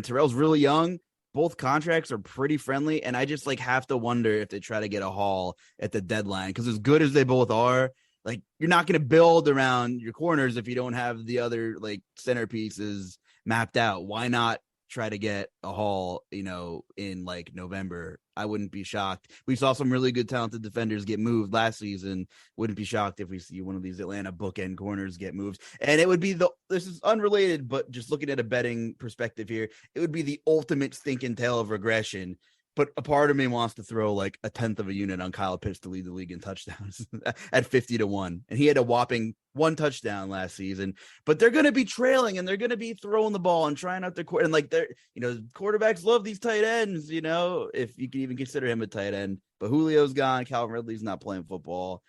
Speaker 1: Terrell's really young. Both contracts are pretty friendly, and I just like have to wonder if they try to get a haul at the deadline, because as good as they both are, like, you're not going to build around your corners if you don't have the other like centerpieces mapped out. Why not try to get a haul, in like November? I wouldn't be shocked. We saw some really good talented defenders get moved last season. Wouldn't be shocked if we see one of these Atlanta bookend corners get moved. And it would be this is unrelated, but just looking at a betting perspective here, it would be the ultimate stinking tale of regression. But a part of me wants to throw like 1/10 of a unit on Kyle Pitts to lead the league in touchdowns at 50-1. And he had a whopping 1 touchdown last season, but they're going to be trailing and they're going to be throwing the ball and trying out their court. And like, quarterbacks love these tight ends, if you can even consider him a tight end. But Julio's gone. Calvin Ridley's not playing football.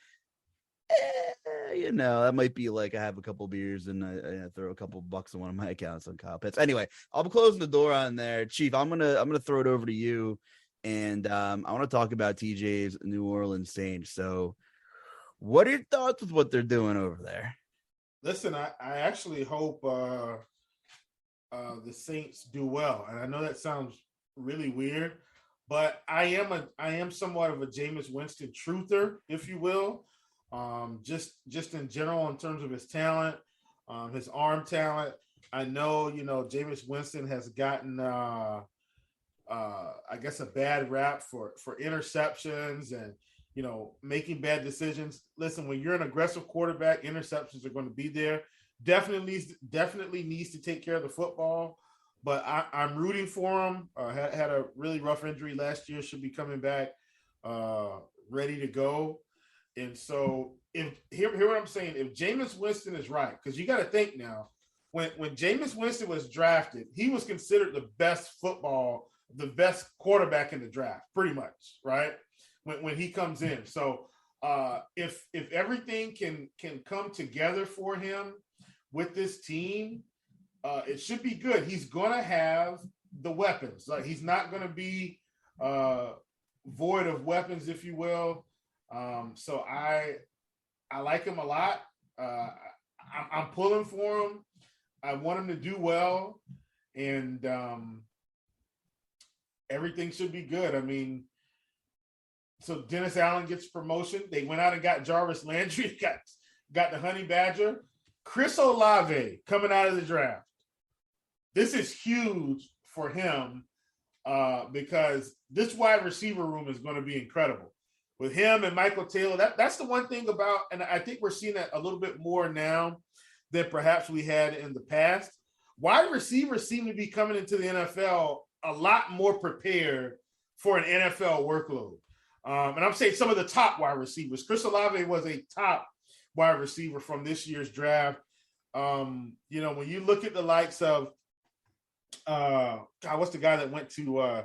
Speaker 1: That might be like I have a couple beers and I throw a couple bucks on one of my accounts on Kyle Pitts. Anyway, I'll be closing the door on there. Chief, I'm gonna throw it over to you, and I want to talk about TJ's New Orleans Saints. So What are your thoughts with what they're doing over there?
Speaker 2: Listen, I actually hope the Saints do well. And I know that sounds really weird, but I am somewhat of a Jameis Winston truther, if you will. Just in general, in terms of his talent, his arm talent. I know, Jameis Winston has gotten I guess a bad rap for interceptions and making bad decisions. Listen, when you're an aggressive quarterback, interceptions are going to be there. Definitely needs to take care of the football, but I'm rooting for him. Had a really rough injury last year, should be coming back ready to go. And so hear what I'm saying. If Jameis Winston is right, because you got to think now, when Jameis Winston was drafted, he was considered the best quarterback in the draft, pretty much, right? When he comes in. So if everything can come together for him with this team, it should be good. He's going to have the weapons. Like, he's not going to be void of weapons, if you will. So I like him a lot. I'm pulling for him. I want him to do well, and everything should be good. I mean, so Dennis Allen gets promotion. They went out and got Jarvis Landry, got the Honey Badger. Chris Olave coming out of the draft. This is huge for him because this wide receiver room is going to be incredible. With him and Michael Taylor, that's the one thing about, and I think we're seeing that a little bit more now than perhaps we had in the past. Wide receivers seem to be coming into the NFL a lot more prepared for an NFL workload. And I'm saying some of the top wide receivers. Chris Olave was a top wide receiver from this year's draft. When you look at the likes of, what's the guy that went to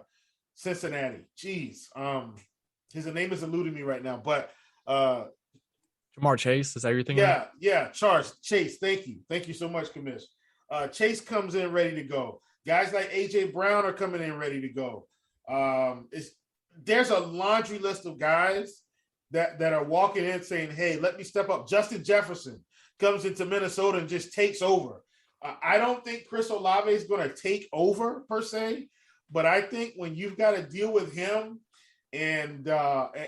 Speaker 2: Cincinnati? Jeez. His name is eluding me right now, but
Speaker 4: Jamar Chase, is that your thing?
Speaker 2: Yeah, Chase. Thank you so much, Commish. Chase comes in ready to go. Guys like AJ Brown are coming in ready to go. There's a laundry list of guys that are walking in saying, "Hey, let me step up." Justin Jefferson comes into Minnesota and just takes over. I don't think Chris Olave is going to take over per se, but I think when you've got to deal with him and the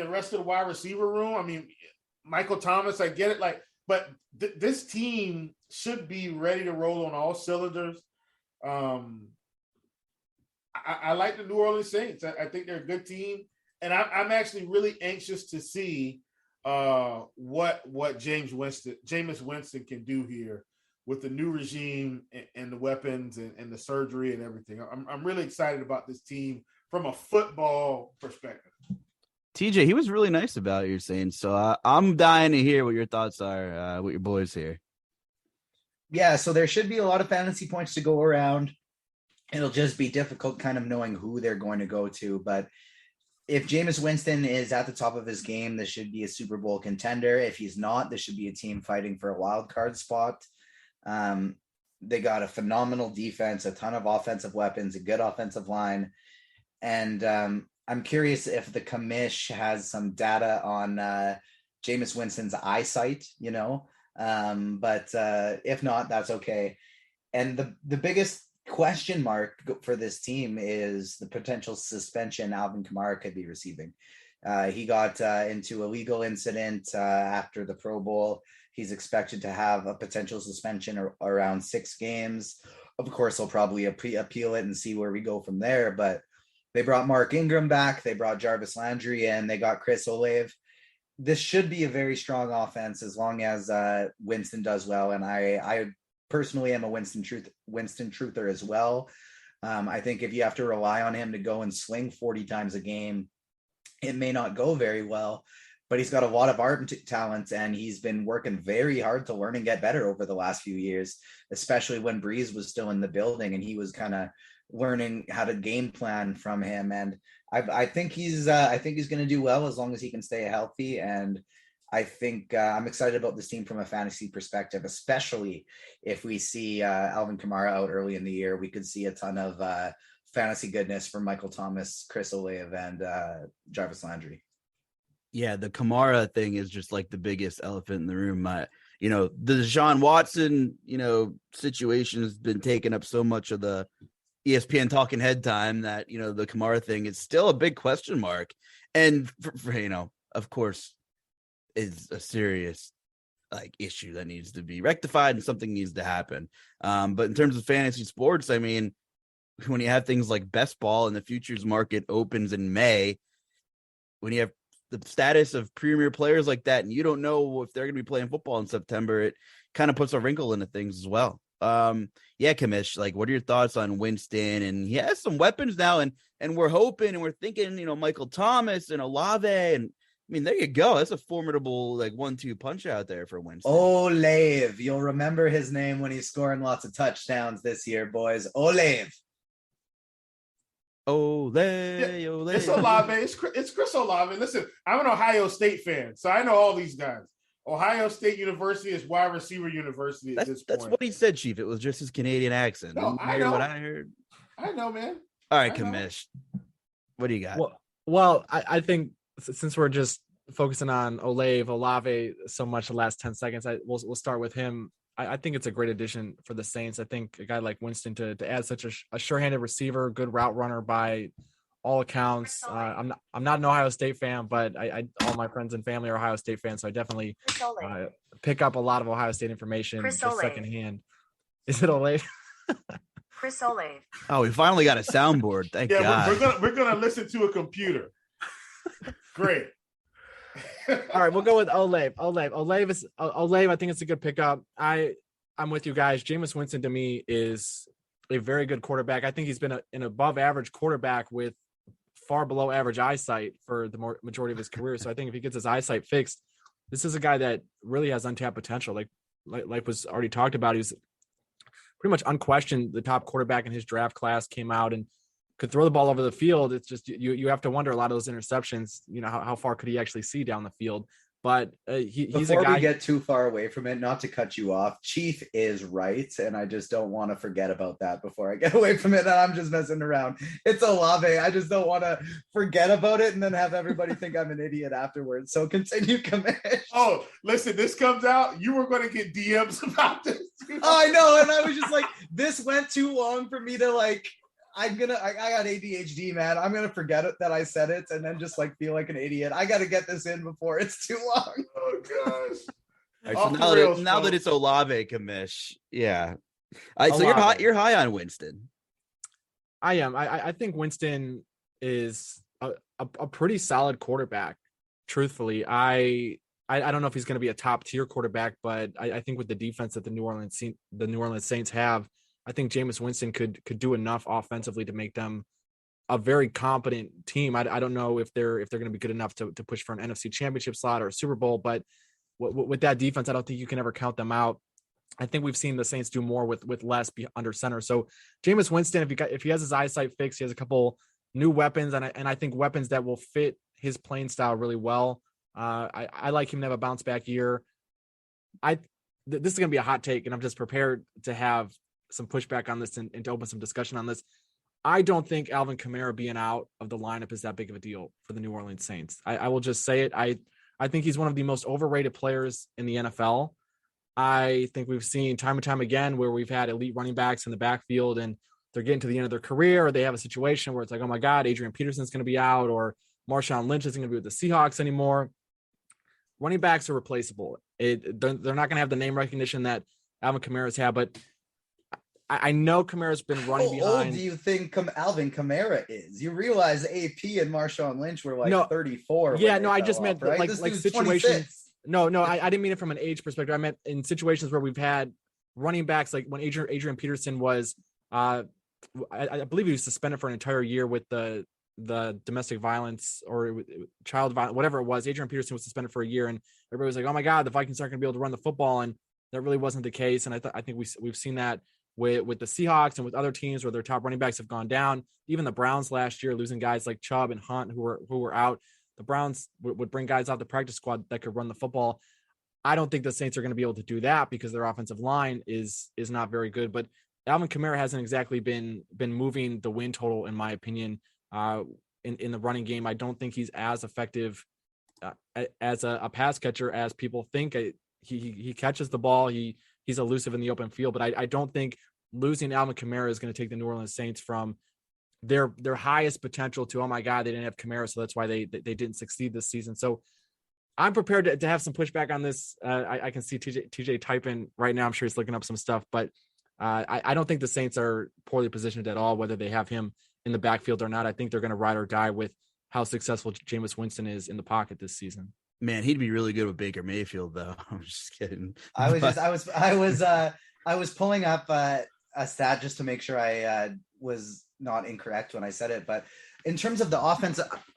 Speaker 2: rest of the wide receiver room, I mean, Michael Thomas, I get it. But this team should be ready to roll on all cylinders. I like the New Orleans Saints. I think they're a good team, and I'm actually really anxious to see what Jameis Winston can do here with the new regime and the weapons and the surgery and everything. I'm really excited about this team from a football perspective.
Speaker 1: TJ, he was really nice about it, you're saying. So I'm dying to hear what your thoughts are with your boys here.
Speaker 3: Yeah, so there should be a lot of fantasy points to go around. It'll just be difficult kind of knowing who they're going to go to. But if Jameis Winston is at the top of his game, this should be a Super Bowl contender. If he's not, this should be a team fighting for a wild card spot. They got a phenomenal defense, a ton of offensive weapons, a good offensive line. And I'm curious if the Commish has some data on Jameis Winston's eyesight, but if not, that's okay. And the biggest question mark for this team is the potential suspension Alvin Kamara could be receiving. He got into a legal incident after the Pro Bowl. He's expected to have a potential suspension around 6 games. Of course, he'll probably appeal it and see where we go from there. But they brought Mark Ingram back. They brought Jarvis Landry, and they got Chris Olave. This should be a very strong offense as long as Winston does well. And I personally am a Winston truther as well. I think if you have to rely on him to go and sling 40 times a game, it may not go very well. But he's got a lot of arm talent, and he's been working very hard to learn and get better over the last few years, especially when Breeze was still in the building and he was kind of learning how to game plan from him. And I think he's going to do well as long as he can stay healthy. And I think I'm excited about this team from a fantasy perspective, especially if we see Alvin Kamara out early in the year. We could see a ton of fantasy goodness from Michael Thomas, Chris Olave, and Jarvis Landry.
Speaker 1: Yeah, the Kamara thing is just like the biggest elephant in the room. The Deshaun Watson, situation has been taking up so much of the ESPN talking head time that, the Kamara thing is still a big question mark. And for of course, is a serious issue that needs to be rectified and something needs to happen. But in terms of fantasy sports, I mean, when you have things like best ball and the futures market opens in May, when you have the status of premier players like that, and you don't know if they're going to be playing football in September, it kind of puts a wrinkle into things as well. Commish, what are your thoughts on Winston? And he has some weapons now, and we're hoping and we're thinking, Michael Thomas and Olave, and I mean, there you go. That's a formidable 1-2 punch out there for Winston.
Speaker 3: Olave, you'll remember his name when he's scoring lots of touchdowns this year, boys. Olave.
Speaker 2: Olave. It's Olave. It's Chris Olave. Listen, I'm an Ohio State fan, so I know all these guys. Ohio State University is wide receiver university at this point.
Speaker 1: That's what he said, Chief. It was just his Canadian accent.
Speaker 2: No, I know
Speaker 1: what I heard.
Speaker 2: I know, man.
Speaker 1: All right, Commish. What do you got?
Speaker 4: Well, I think since we're just focusing on Olave so much the last 10 seconds, we'll start with him. I think it's a great addition for the Saints. I think a guy like Winston to add such a sure-handed receiver, good route runner by all accounts. I'm not an Ohio State fan, but I all my friends and family are Ohio State fans, so I definitely pick up a lot of Ohio State information secondhand. Is it Olave?
Speaker 5: Chris Olave.
Speaker 1: Oh, we finally got a soundboard. Thank God.
Speaker 2: We're gonna listen to a computer. Great.
Speaker 4: All right, we'll go with Olave. Olave, I think it's a good pickup. I'm with you guys. Jameis Winston to me is a very good quarterback. I think he's been an above average quarterback with far below average eyesight for the majority of his career. So I think if he gets his eyesight fixed, this is a guy that really has untapped potential. Like was already talked about, he's pretty much unquestioned the top quarterback in his draft class, came out and could throw the ball over the field. It's just you have to wonder a lot of those interceptions. How far could he actually see down the field? But he's a guy.
Speaker 3: Before we get too far away from it, not to cut you off, Chief is right, and I just don't want to forget about that before I get away from it. And I'm just messing around. It's Olave. I just don't want to forget about it and then have everybody think I'm an idiot afterwards. So continue, Commish.
Speaker 2: Oh, listen, this comes out. You were going to get DMs about this.
Speaker 3: I know, and I was just like, this went too long for me to I got ADHD, man. I'm going to forget it that I said it and then just feel like an idiot. I got to get this in before it's too long.
Speaker 2: Oh, gosh.
Speaker 1: All right, so now that it's Olave, Commish. Yeah. So you're high on Winston.
Speaker 4: I am. I think Winston is a pretty solid quarterback. Truthfully, I don't know if he's going to be a top tier quarterback, but I think with the defense that the New Orleans Saints have, I think Jameis Winston could do enough offensively to make them a very competent team. I don't know if they're going to be good enough to push for an NFC Championship slot or a Super Bowl, but with that defense, I don't think you can ever count them out. I think we've seen the Saints do more with less under center. So Jameis Winston, if he has his eyesight fixed, he has a couple new weapons, and I think weapons that will fit his playing style really well. I like him to have a bounce back year. This is going to be a hot take, and I'm just prepared to have some pushback on this and to open some discussion on this. I don't think Alvin Kamara being out of the lineup is that big of a deal for the New Orleans Saints. I will just say it. I think he's one of the most overrated players in the NFL. I think we've seen time and time again where we've had elite running backs in the backfield and they're getting to the end of their career, or they have a situation where it's like, oh my God, Adrian Peterson's going to be out, or Marshawn Lynch isn't going to be with the Seahawks anymore. Running backs are replaceable. They're not going to have the name recognition that Alvin Kamara's had, but I know Kamara's been running behind.
Speaker 3: How old do you think Alvin Kamara is? You realize AP and Marshawn Lynch were 34.
Speaker 4: Yeah, no, I just meant
Speaker 3: right?
Speaker 4: like situations. 26. No, I didn't mean it from an age perspective. I meant in situations where we've had running backs, like when Adrian Peterson was, I believe he was suspended for an entire year with the domestic violence or child violence, whatever it was. Adrian Peterson was suspended for a year, and everybody was like, "Oh my God, the Vikings aren't going to be able to run the football," and that really wasn't the case. And I think we've seen that with the Seahawks and with other teams where their top running backs have gone down. Even the Browns last year, losing guys like Chubb and Hunt who were out. The Browns would bring guys out the practice squad that could run the football. I don't think the Saints are going to be able to do that because their offensive line is not very good. But Alvin Kamara hasn't exactly been moving the win total, in my opinion, in the running game. I don't think he's as effective as a pass catcher as people think. He catches the ball. He's elusive in the open field, but I don't think losing Alvin Kamara is going to take the New Orleans Saints from their highest potential to, oh my God, they didn't have Kamara, so that's why they didn't succeed this season. So I'm prepared to have some pushback on this. I can see TJ typing right now. I'm sure he's looking up some stuff, but I don't think the Saints are poorly positioned at all, whether they have him in the backfield or not. I think they're going to ride or die with how successful Jameis Winston is in the pocket this season.
Speaker 1: Man, he'd be really good with Baker Mayfield, though. I'm just kidding.
Speaker 3: I was pulling up a stat just to make sure I was not incorrect when I said it. But in terms of the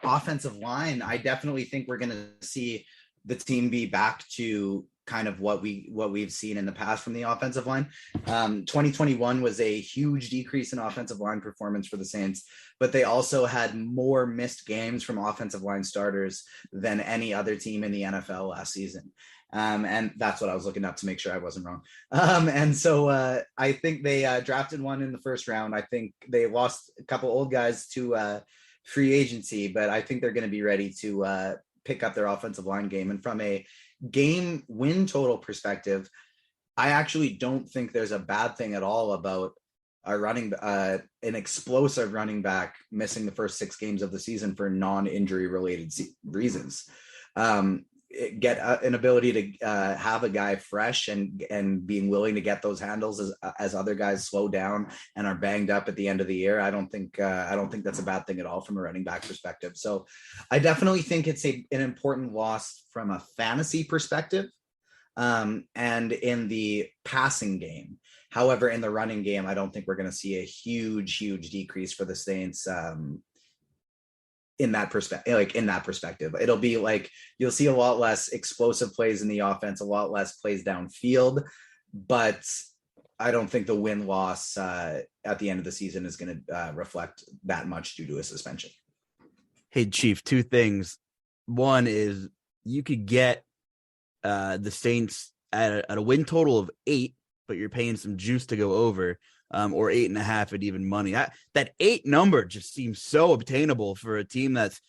Speaker 3: offensive line, I definitely think we're going to see the team be back to kind of what we've seen in the past from the offensive line. 2021 was a huge decrease in offensive line performance for the Saints, but they also had more missed games from offensive line starters than any other team in the NFL last season. And that's what I was looking up to make sure I wasn't wrong. And so I think they drafted one in the first round. I think they lost a couple old guys to free agency, but I think they're going to be ready to pick up their offensive line game. And from a game win total perspective, I actually don't think there's a bad thing at all about an explosive running back missing the first 6 games of the season for non-injury related reasons. Get an ability to have a guy fresh and being willing to get those handles as other guys slow down and are banged up at the end of the year. I don't think that's a bad thing at all from a running back perspective. So I definitely think it's an important loss from a fantasy perspective, and in the passing game. However, in the running game, I don't think we're going to see a huge decrease for the Saints. In that perspective, it'll be like you'll see a lot less explosive plays in the offense, a lot less plays downfield, but I don't think the win-loss at the end of the season is going to reflect that much due to a suspension.
Speaker 1: Hey, Chief, 2 things. One is you could get the Saints at a win total of 8, but you're paying some juice to go over. Or 8.5 at even money. That 8 number just seems so obtainable for a team that's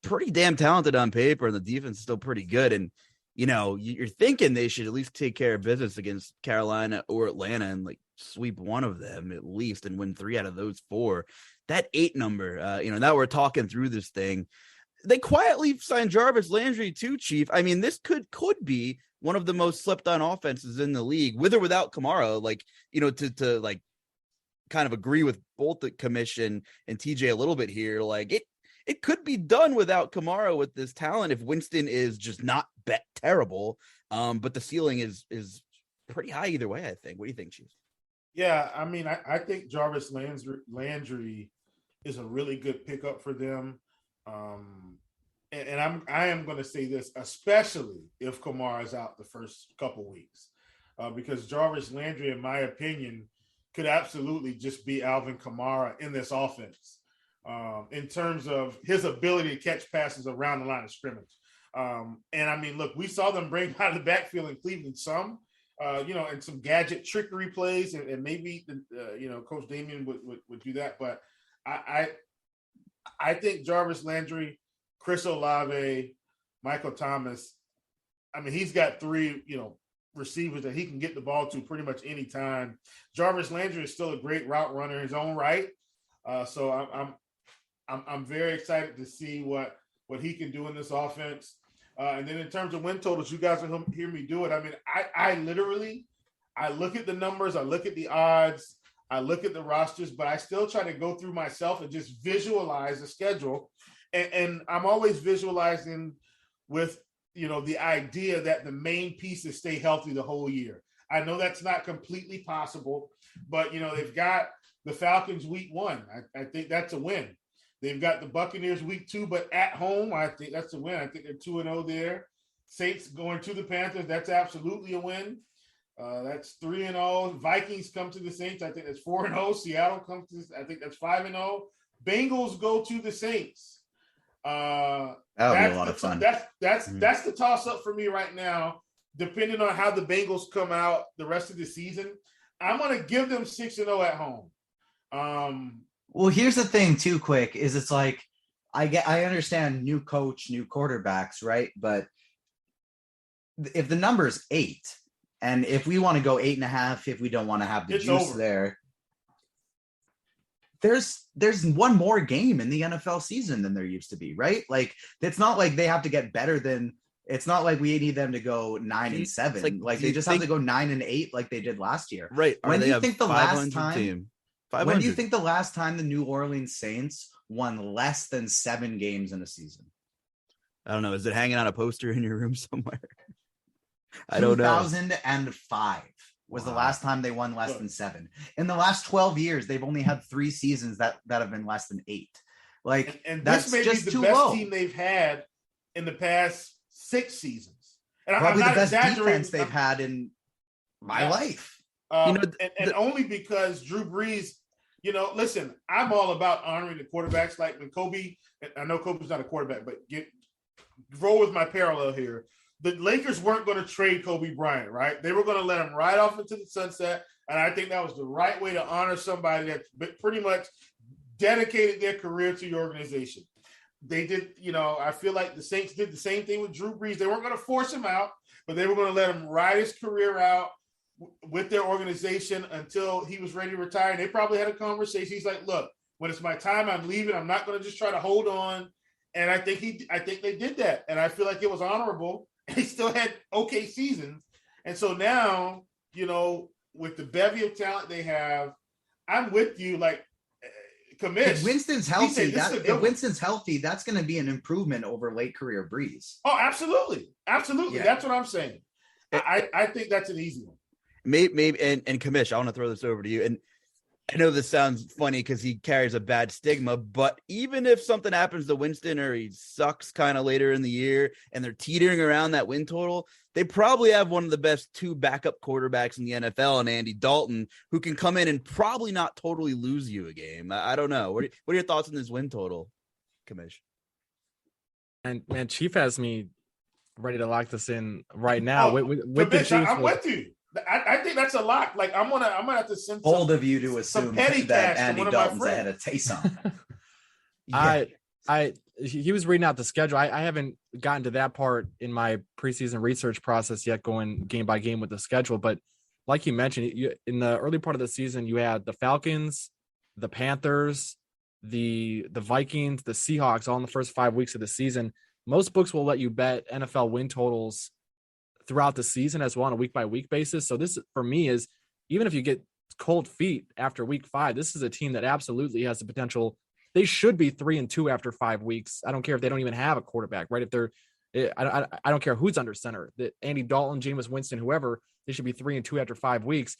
Speaker 1: pretty damn talented on paper, and the defense is still pretty good. And you're thinking they should at least take care of business against Carolina or Atlanta and like sweep one of them at least and win 3 out of those 4. That 8 number, now we're talking through this thing. They quietly signed Jarvis Landry too, Chief. I mean, this could be one of the most slept on offenses in the league, with or without Kamara. Like, to like kind of agree with both the Commish and TJ a little bit here. Like it could be done without Kamara with this talent if Winston is just not terrible. But the ceiling is pretty high either way, I think. What do you think, Chief?
Speaker 2: Yeah, I mean, I think Jarvis Landry is a really good pickup for them. And I am going to say this, especially if Kamara is out the first couple weeks, because Jarvis Landry, in my opinion, could absolutely just be Alvin Kamara in this offense in terms of his ability to catch passes around the line of scrimmage. And I mean, look, we saw them bring out of the backfield in Cleveland some, and some gadget trickery plays, and maybe Coach Damian would do that. But I think Jarvis Landry, Chris Olave, Michael Thomas, I mean, he's got 3, receivers that he can get the ball to pretty much any time. Jarvis Landry is still a great route runner in his own right. So I'm very excited to see what he can do in this offense. And then in terms of win totals, you guys will hear me do it. I mean, I literally look at the numbers, I look at the odds, I look at the rosters, but I still try to go through myself and just visualize the schedule. And I'm always visualizing with, the idea that the main pieces stay healthy the whole year. I know that's not completely possible, but, they've got the Falcons week 1. I think that's a win. They've got the Buccaneers week 2, but at home, I think that's a win. I think they're 2-0 there. Saints going to the Panthers, that's absolutely a win. That's 3-0. Vikings come to the Saints. I think that's 4-0. Seattle comes to, I think that's 5-0. Bengals go to the Saints.
Speaker 3: That'll be a lot of fun.
Speaker 2: That's the toss up for me right now. Depending on how the Bengals come out the rest of the season, I'm going to give them 6-0 at home.
Speaker 3: Well, here's the thing too, quick, is it's like, I understand new coach, new quarterbacks, right? But if the number's 8, and if we want to go 8.5, if we don't want to have the juice there, there's one more game in the NFL season than there used to be, right? Like, it's not like they have to get better than. It's not like we need them to go 9-7. Like they just have to go 9-8 like they did last year.
Speaker 1: Right.
Speaker 3: When do you think the last time?
Speaker 1: Team?
Speaker 3: When do you think the last time the New Orleans Saints won less than 7 games in a season?
Speaker 1: I don't know. Is it hanging on a poster in your room somewhere? I don't know.
Speaker 3: 2005 was the last time they won less than 7. In the last 12 years, they've only had 3 seasons that have been less than 8. Like,
Speaker 2: and
Speaker 3: that's
Speaker 2: this may
Speaker 3: just
Speaker 2: be the
Speaker 3: too
Speaker 2: best
Speaker 3: low.
Speaker 2: team they've had in the past 6 seasons. And
Speaker 3: Probably
Speaker 2: I'm
Speaker 3: the
Speaker 2: not
Speaker 3: best defense they've had in my life.
Speaker 2: And only because Drew Brees, listen, I'm all about honoring the quarterbacks. Like when Kobe, I know Kobe's not a quarterback, but roll with my parallel here. The Lakers weren't going to trade Kobe Bryant, right? They were going to let him ride off into the sunset. And I think that was the right way to honor somebody that pretty much dedicated their career to your organization. They did, I feel like the Saints did the same thing with Drew Brees. They weren't going to force him out, but they were going to let him ride his career out with their organization until he was ready to retire. And they probably had a conversation. He's like, look, when it's my time, I'm leaving. I'm not going to just try to hold on. And I think they did that. And I feel like it was honorable. They still had okay seasons. And so now, with the bevy of talent they have, I'm with you. Like, Commish.
Speaker 3: If Winston's healthy, that's going to be an improvement over late career Brees.
Speaker 2: Oh, absolutely. Absolutely.
Speaker 3: Yeah.
Speaker 2: That's what I'm saying. I think that's an easy one.
Speaker 1: Maybe and Commish, I want to throw this over to you. And I know this sounds funny because he carries a bad stigma, but even if something happens to Winston or he sucks kind of later in the year and they're teetering around that win total, they probably have one of the best 2 backup quarterbacks in the NFL in Andy Dalton, who can come in and probably not totally lose you a game. I don't know. What are your thoughts on this win total, Commish?
Speaker 4: And man, Chief has me ready to lock this in right now. With the Chiefs,
Speaker 2: I'm with you. I think that's a lock. Like I'm gonna have to send
Speaker 3: bold of you to assume that Andy Dalton's ahead of Taysom.
Speaker 4: He was reading out the schedule. I haven't gotten to that part in my preseason research process yet, going game by game with the schedule. But like you mentioned, in the early part of the season, you had the Falcons, the Panthers, the Vikings, the Seahawks, all in the first 5 weeks of the season. Most books will let you bet NFL win totals throughout the season as well on a week-by-week basis. So this, for me, is even if you get cold feet after week 5, this is a team that absolutely has the potential. They should be 3-2 after 5 weeks. I don't care if they don't even have a quarterback, right? If they're, I don't care who's under center, that Andy Dalton, Jameis Winston, whoever, they should be 3-2 after 5 weeks.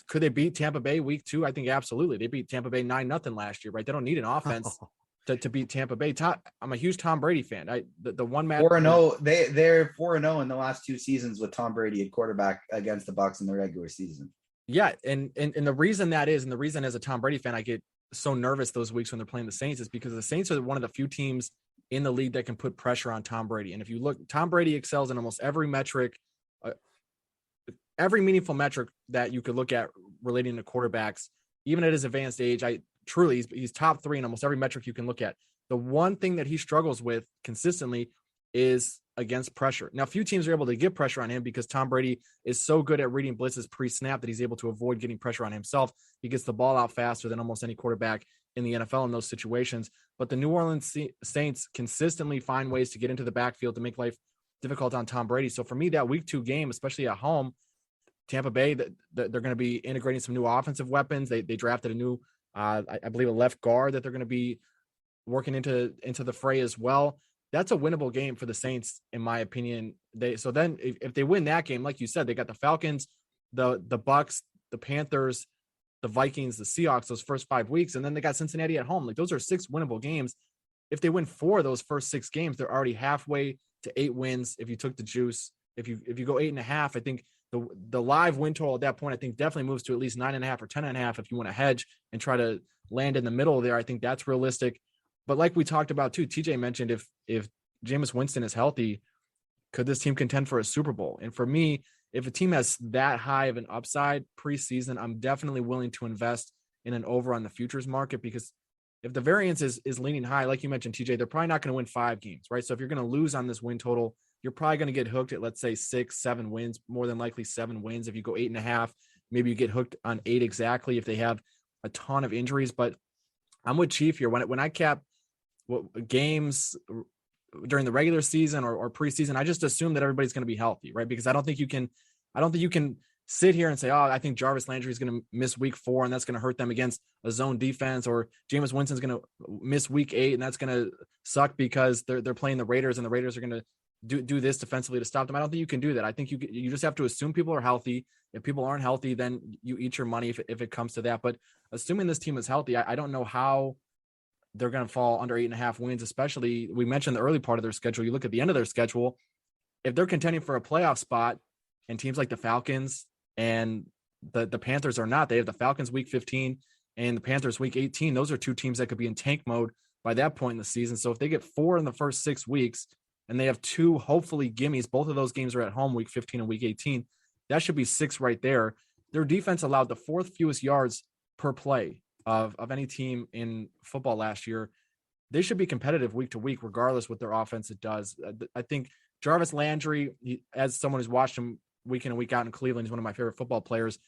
Speaker 4: Could they beat Tampa Bay week 2? I think absolutely. They beat Tampa Bay 9-0 last year, right? They don't need an offense to beat Tampa Bay. I'm a huge Tom Brady fan. The one match
Speaker 3: 4-0. They're 4-0 in the last 2 seasons with Tom Brady at quarterback against the Bucs in the regular season.
Speaker 4: Yeah, and the reason that is, and the reason as a Tom Brady fan I get so nervous those weeks when they're playing the Saints, is because the Saints are one of the few teams in the league that can put pressure on Tom Brady. And if you look, Tom Brady excels in almost every metric, every meaningful metric that you could look at relating to quarterbacks, even at his advanced age. He's top 3 in almost every metric you can look at. The one thing that he struggles with consistently is against pressure. Now, few teams are able to get pressure on him because Tom Brady is so good at reading blitzes pre-snap that he's able to avoid getting pressure on himself. He gets the ball out faster than almost any quarterback in the NFL in those situations. But the New Orleans Saints consistently find ways to get into the backfield to make life difficult on Tom Brady. So for me, that week 2 game, especially at home, Tampa Bay, they're going to be integrating some new offensive weapons. They drafted a new, I believe, a left guard that they're going to be working into the fray as well. That's a winnable game for the Saints, in my opinion. So then if they win that game, like you said, they got the Falcons, the Bucs, the Panthers, the Vikings, the Seahawks, those first 5 weeks, and then they got Cincinnati at home. Like, those are 6 winnable games. If they win 4 of those first 6 games, they're already halfway to 8 wins. If you took the juice, if you go 8.5, I think the live win total at that point, I think definitely moves to at least 9.5 or 10.5. If you want to hedge and try to land in the middle there, I think that's realistic. But like we talked about too, TJ mentioned if Jameis Winston is healthy, could this team contend for a Super Bowl? And for me, if a team has that high of an upside preseason, I'm definitely willing to invest in an over on the futures market, because if the variance is leaning high, like you mentioned, TJ, they're probably not going to win 5 games, right? So if you're going to lose on this win total, you're probably going to get hooked at, let's say, 6, 7 wins, more than likely 7 wins. If you go 8.5, maybe you get hooked on 8 exactly if they have a ton of injuries. But I'm with Chief here. When I cap games during the regular season or preseason, I just assume that everybody's going to be healthy, right? Because I don't think you can sit here and say, oh, I think Jarvis Landry is going to miss week 4 and that's going to hurt them against a zone defense, or Jameis Winston's going to miss week 8 and that's going to suck because they're playing the Raiders and the Raiders are going to do this defensively to stop them. I don't think you can do that. I think you just have to assume people are healthy. If people aren't healthy, then you eat your money if it comes to that. But assuming this team is healthy, I don't know how they're going to fall under 8.5 wins, especially we mentioned the early part of their schedule. You look at the end of their schedule, if they're contending for a playoff spot and teams like the Falcons and the Panthers are not, they have the Falcons week 15 and the Panthers week 18. Those are 2 teams that could be in tank mode by that point in the season. So if they get 4 in the first 6 weeks and they have 2, hopefully gimmies, both of those games are at home week 15 and week 18. That should be 6 right there. Their defense allowed the 4th fewest yards per play of any team in football last year. They should be competitive week to week, regardless what their offense it does. I think Jarvis Landry, as someone who's watched him week in and week out in Cleveland, he's one of my favorite football players.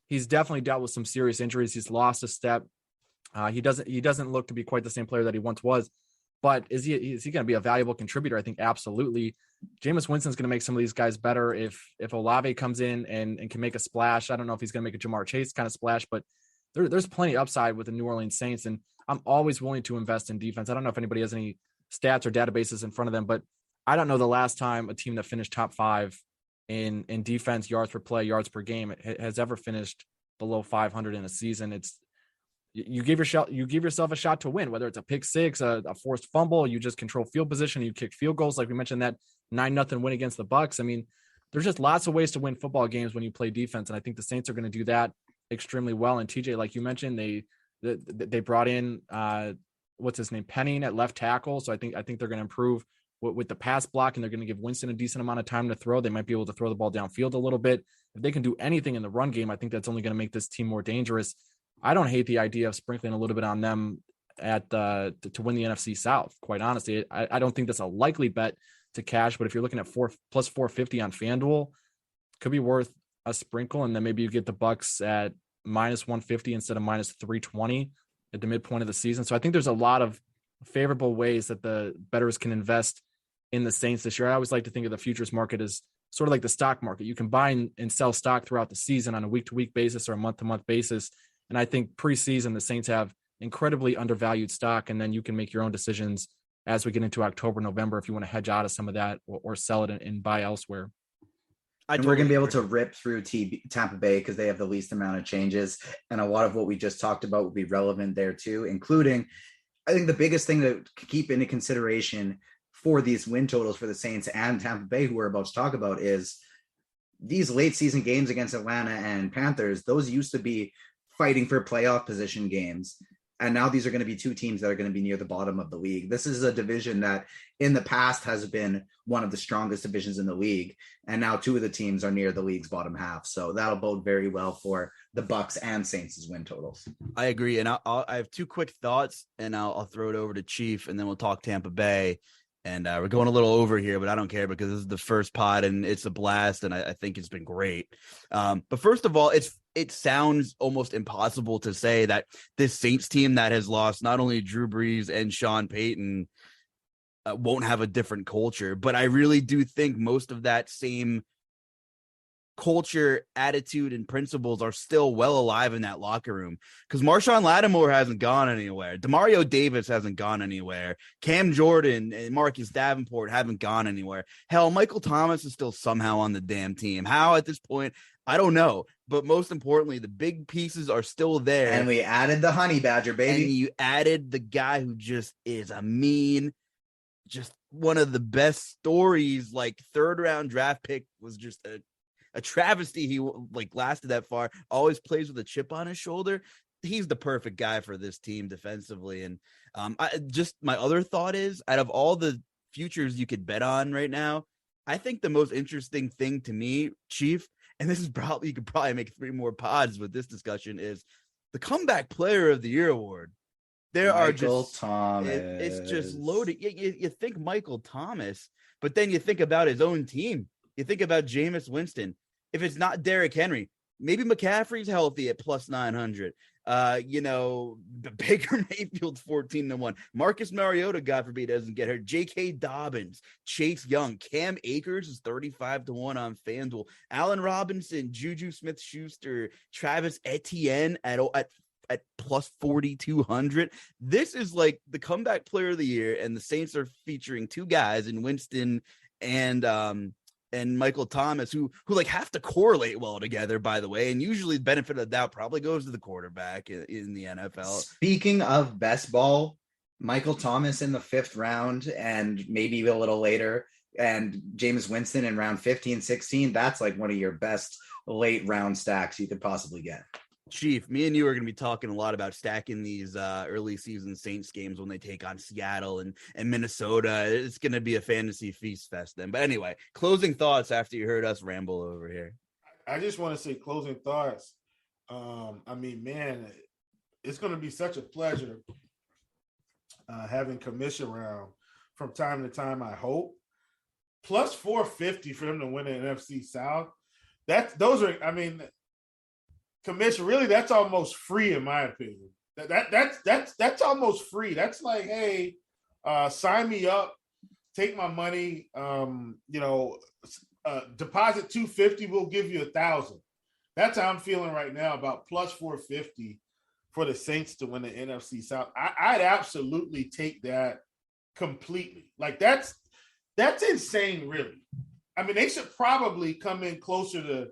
Speaker 4: He's definitely dealt with some serious injuries. He's lost a step. He doesn't look to be quite the same player that he once was. But is he going to be a valuable contributor? I think absolutely. Jameis Winston's going to make some of these guys better if Olave comes in and can make a splash. I don't know if he's going to make a Jamar Chase kind of splash, but there's plenty upside with the New Orleans Saints, and I'm always willing to invest in defense. I don't know if anybody has any stats or databases in front of them, but I don't know the last time a team that finished top 5 in defense, yards per play, yards per game has ever finished below 500 in a season. It's you give yourself a shot to win, whether it's a pick 6, a forced fumble, you just control field position, you kick field goals. Like we mentioned, that 9-0 win against the Bucs. I mean, there's just lots of ways to win football games when you play defense. And I think the Saints are going to do that extremely well. And TJ, like you mentioned, they brought in what's his name, Penning at left tackle. So I think they're going to improve with the pass block, and they're going to give Winston a decent amount of time to throw. They might be able to throw the ball downfield a little bit. If they can do anything in the run game, I think that's only going to make this team more dangerous. I don't hate the idea of sprinkling a little bit on them to win the NFC South. Quite honestly, I don't think that's a likely bet to cash, but if you're looking at plus 450 on FanDuel, could be worth a sprinkle. And then maybe you get the Bucs at minus 150 instead of minus 320 at the midpoint of the season. So I think there's a lot of favorable ways that the bettors can invest in the Saints this year. I always like to think of the futures market as sort of like the stock market. You can buy and sell stock throughout the season on a week-to-week basis or a month-to-month basis. And I think preseason, the Saints have incredibly undervalued stock, and then you can make your own decisions as we get into October, November, if you want to hedge out of some of that or sell it and buy elsewhere.
Speaker 3: And we're going to be able to rip through Tampa Bay because they have the least amount of changes. And a lot of what we just talked about will be relevant there too, including, I think the biggest thing to keep into consideration for these win totals for the Saints and Tampa Bay, who we're about to talk about, is these late season games against Atlanta and Panthers. Those used to be fighting for playoff position games. And now these are going to be 2 teams that are going to be near the bottom of the league. This is a division that in the past has been one of the strongest divisions in the league. And now 2 of the teams are near the league's bottom half. So that'll bode very well for the Bucs and Saints' win totals.
Speaker 1: I agree. And I have 2 quick thoughts, and I'll throw it over to Chief, and then we'll talk Tampa Bay. And we're going a little over here, but I don't care because this is the first pod and it's a blast. And I think it's been great. But first of all, it sounds almost impossible to say that this Saints team that has lost not only Drew Brees and Sean Payton won't have a different culture, but I really do think most of that same culture, attitude, and principles are still well alive in that locker room, because Marshawn Lattimore hasn't gone anywhere. Demario Davis hasn't gone anywhere. Cam Jordan and Marcus Davenport haven't gone anywhere. Hell, Michael Thomas is still somehow on the damn team. How at this point, I don't know. But most importantly, the big pieces are still there.
Speaker 3: And we added the honey badger, baby.
Speaker 1: And you added the guy who just is just one of the best stories. Like, 3rd round draft pick was just a travesty. He lasted that far. Always plays with a chip on his shoulder. He's the perfect guy for this team defensively. And my other thought is, out of all the futures you could bet on right now, I think the most interesting thing to me, Chief, and this is you could probably make 3 more pods with this discussion, is the Comeback Player of the Year award. There are
Speaker 3: Michael
Speaker 1: just
Speaker 3: Thomas.
Speaker 1: It's just loaded. You think Michael Thomas, but then you think about his own team. You think about Jameis Winston. If it's not Derrick Henry, maybe McCaffrey's healthy at plus 900. Baker Mayfield 14-1. Marcus Mariota, God forbid, doesn't get hurt. J.K. Dobbins, Chase Young, Cam Akers is 35-1 on FanDuel. Allen Robinson, Juju Smith-Schuster, Travis Etienne at plus 4,200. This is like the comeback player of the year, and the Saints are featuring two guys in Winston and Michael Thomas, who like have to correlate well together, by the way. And usually the benefit of the doubt probably goes to the quarterback in the NFL.
Speaker 3: Speaking of best ball, Michael Thomas in the 5th round and maybe a little later, and Jameis Winston in round 15, 16, that's like one of your best late round stacks you could possibly get.
Speaker 1: Chief, me and you are going to be talking a lot about stacking these early season Saints games when they take on Seattle and Minnesota. It's going to be a fantasy feast fest then. But anyway, closing thoughts after you heard us ramble over here.
Speaker 2: I just want to say closing thoughts. Man, it's going to be such a pleasure having Commish around from time to time, I hope. Plus 450 for them to win the NFC South. Commish, really, that's almost free in my opinion. That's almost free. That's like, hey, sign me up, take my money. Deposit $250, we'll give you $1,000. That's how I'm feeling right now about plus 450 for the Saints to win the NFC South. I'd absolutely take that completely. Like that's insane, really. I mean, they should probably come in closer to.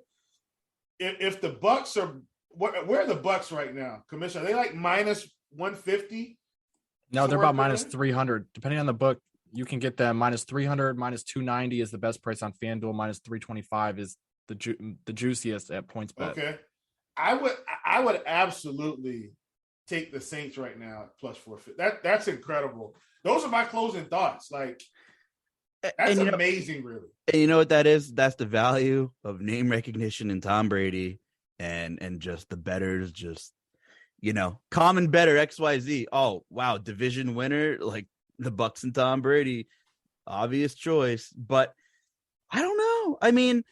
Speaker 2: If the Bucks are where are the Bucks right now, Commissioner? Are they like minus 150?
Speaker 4: No, they're about minus 300. Depending on the book, you can get them minus 300, minus 290 is the best price on FanDuel. Minus 325 is the juiciest at PointsBet.
Speaker 2: Okay, I would absolutely take the Saints right now at plus 450. That's incredible. Those are my closing thoughts. Like. That's amazing, really.
Speaker 1: And you know what that is? That's the value of name recognition in Tom Brady and just the bettors, just, common better XYZ. Oh, wow. Division winner, like the Bucks and Tom Brady. Obvious choice. But I don't know. I mean,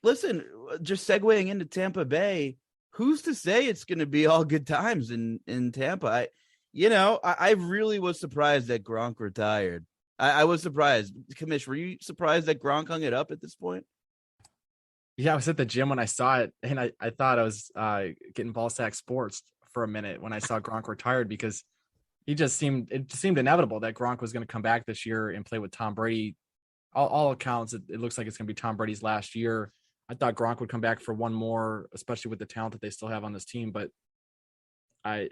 Speaker 1: listen, just segueing into Tampa Bay, who's to say it's going to be all good times in Tampa? I really was surprised that Gronk retired. I was surprised. Commish, were you surprised that Gronk hung it up at this point?
Speaker 4: Yeah, I was at the gym when I saw it, and I thought I was getting ball sack sports for a minute when I saw Gronk retired, because it seemed inevitable that Gronk was going to come back this year and play with Tom Brady. All accounts, it looks like it's going to be Tom Brady's last year. I thought Gronk would come back for one more, especially with the talent that they still have on this team. But I'm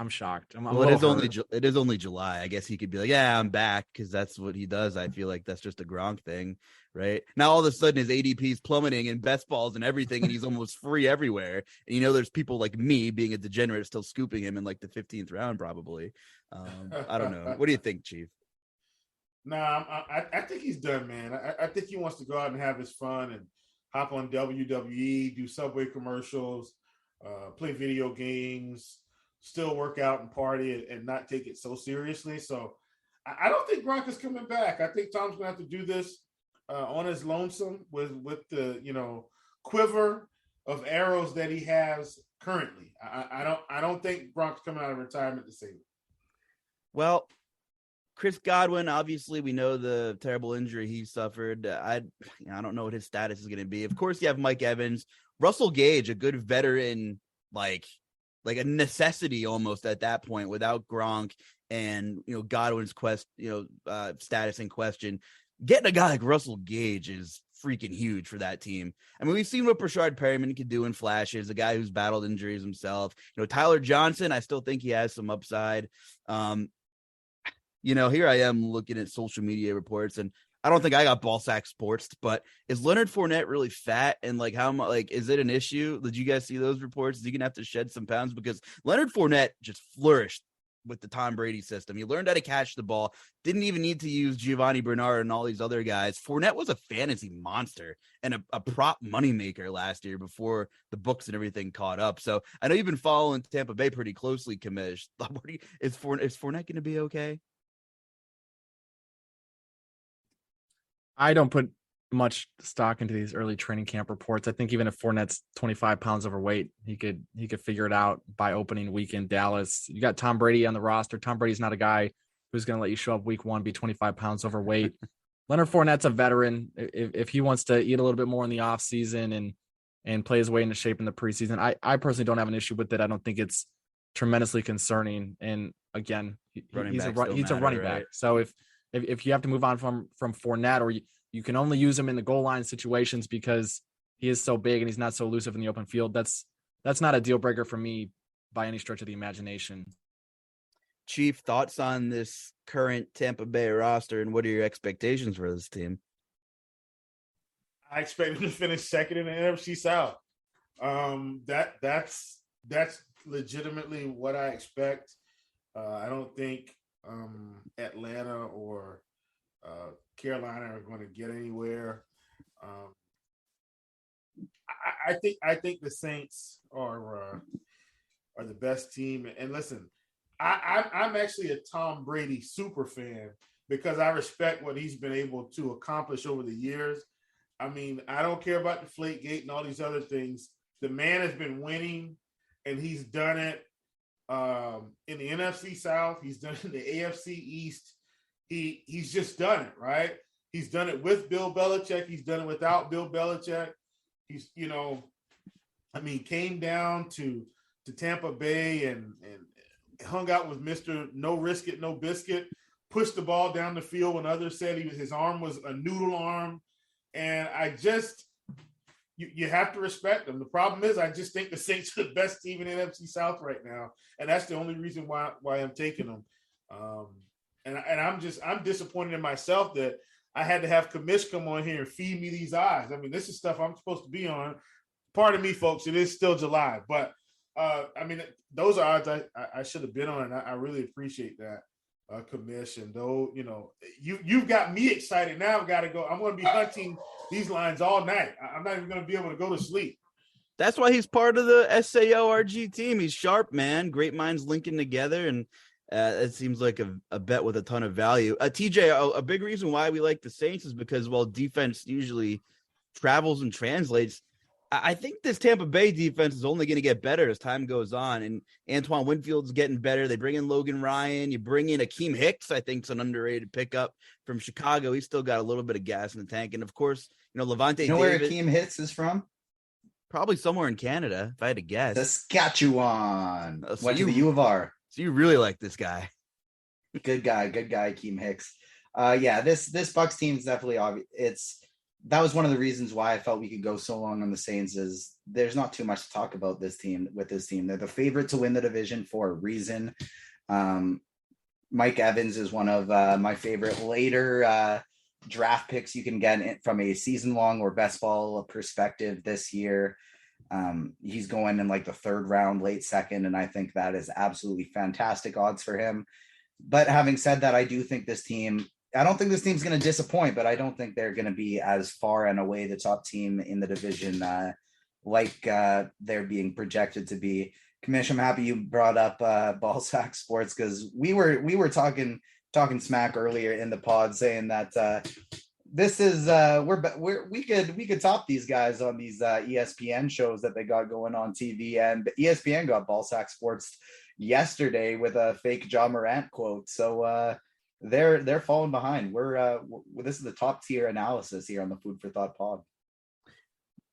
Speaker 4: shocked.
Speaker 1: It is only July. I guess he could be like, yeah, I'm back, because that's what he does. I feel like that's just a Gronk thing, right? Now all of a sudden his ADP is plummeting and best balls and everything, and he's almost free everywhere. And there's people like me being a degenerate still scooping him in like the 15th round probably. I don't know. What do you think, Chief?
Speaker 2: Nah, I think he's done, man. I think he wants to go out and have his fun and hop on WWE, do Subway commercials, play video games, still work out and party and not take it so seriously. So I don't think Gronk is coming back. I think Tom's going to have to do this on his lonesome with the, quiver of arrows that he has currently. I don't think Gronk's coming out of retirement to save it.
Speaker 1: Well, Chris Godwin, obviously we know the terrible injury he suffered. I don't know what his status is going to be. Of course you have Mike Evans, Russell Gage, a good veteran, like a necessity almost at that point without Gronk and, Godwin's status in question. Getting a guy like Russell Gage is freaking huge for that team. I mean, we've seen what Brashard Perriman can do in flashes, a guy who's battled injuries himself. Tyler Johnson, I still think he has some upside. Here I am looking at social media reports, and I don't think I got ball sack sports, but is Leonard Fournette really fat? And is it an issue? Did you guys see those reports? Is he going to have to shed some pounds? Because Leonard Fournette just flourished with the Tom Brady system. He learned how to catch the ball, didn't even need to use Giovanni Bernard and all these other guys. Fournette was a fantasy monster and a prop moneymaker last year before the books and everything caught up. So I know you've been following Tampa Bay pretty closely, Commish. Is Fournette going to be okay?
Speaker 4: I don't put much stock into these early training camp reports. I think even if Fournette's 25 pounds overweight, he could figure it out by opening week in Dallas. You got Tom Brady on the roster. Tom Brady's not a guy who's going to let you show up week one, be 25 pounds overweight. Leonard Fournette's a veteran. If he wants to eat a little bit more in the off season and play his way into shape in the preseason, I personally don't have an issue with it. I don't think it's tremendously concerning. And again, he's a running back.
Speaker 1: Right?
Speaker 4: So if you have to move on from Fournette, or you can only use him in the goal line situations because he is so big and he's not so elusive in the open field, that's not a deal breaker for me by any stretch of the imagination.
Speaker 1: Chief, thoughts on this current Tampa Bay roster, and what are your expectations for this team?
Speaker 2: I expect them to finish second in the NFC South. That's legitimately what I expect. I don't think Atlanta or Carolina are going to get anywhere. I think the Saints are the best team. And listen, I'm actually a Tom Brady super fan because I respect what he's been able to accomplish over the years. I mean, I don't care about Deflategate and all these other things. The man has been winning, and he's done it in the NFC South. He's done it in the AFC East. He's just done it, right? He's done it with Bill Belichick. He's done it without Bill Belichick. He's, came down to Tampa Bay and hung out with Mr. No Risk It, No Biscuit, pushed the ball down the field when others said his arm was a noodle arm. And you have to respect them. The problem is I just think the Saints are the best team in the NFC South right now. And that's the only reason why I'm taking them. And I'm disappointed in myself that I had to have Commish come on here and feed me these eyes. I mean, this is stuff I'm supposed to be on. Pardon me, folks. It is still July, but those are odds I should have been on. And I really appreciate that, Commish. And though, you've got me excited now. I've got to go. I'm going to be hunting these lines all night. I'm not even going to be able to go to sleep.
Speaker 1: That's why he's part of the SAORG team. He's sharp, man. Great minds linking together, and it seems like a bet with a ton of value. TJ, a big reason why we like the Saints is because while defense usually travels and translates, I think this Tampa Bay defense is only going to get better as time goes on. And Antoine Winfield's getting better. They bring in Logan Ryan. You bring in Akeem Hicks, I think, is an underrated pickup from Chicago. He's still got a little bit of gas in the tank. And, of course, Levante David.
Speaker 3: Where Akeem Hicks is from?
Speaker 1: Probably somewhere in Canada, if I had to guess.
Speaker 3: Saskatchewan.
Speaker 1: So
Speaker 3: Went to the U of R.
Speaker 1: So you really like this guy.
Speaker 3: Good guy, Akeem Hicks. This Bucs team is definitely obvious. That was one of the reasons why I felt we could go so long on the Saints is there's not too much to talk about this team. They're the favorite to win the division for a reason. Mike Evans is one of my favorite later draft picks you can get from a season-long or best ball perspective this year. He's going in like the third round, late second, and I think that is absolutely fantastic odds for him. But having said that, I don't think this team's going to disappoint, but I don't think they're going to be as far and away the top team in the division like they're being projected to be. Commish, I'm happy you brought up Ballsack Sports because we were talking smack earlier in the pod saying that this is we could top these guys on these ESPN shows that they got going on TV, and ESPN got Ballsack Sports yesterday with a fake John Morant quote. So they're falling behind. This is the top tier analysis here on the Food for Thought pod.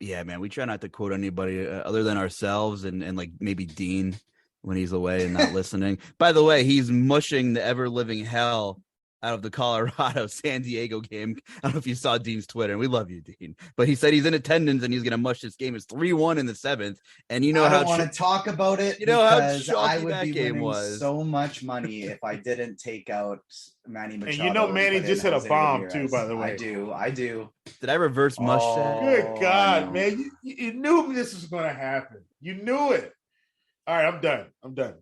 Speaker 1: Yeah, man, we try not to quote anybody other than ourselves and like maybe Dean when he's away and not listening. By the way, he's mushing the ever living hell out of the Colorado San Diego game. I don't know if you saw Dean's Twitter, and we love you, Dean, but he said he's in attendance and he's going to mush this game. It's 3-1 in the seventh. And I
Speaker 3: don't want to talk about it because I would be winning so much money if I didn't take out Manny Machado.
Speaker 2: And Manny just hit a bomb too, by the way.
Speaker 3: I do.
Speaker 1: Did I reverse mush that?
Speaker 2: Good God, man. You knew this was going to happen. You knew it. All right, I'm done.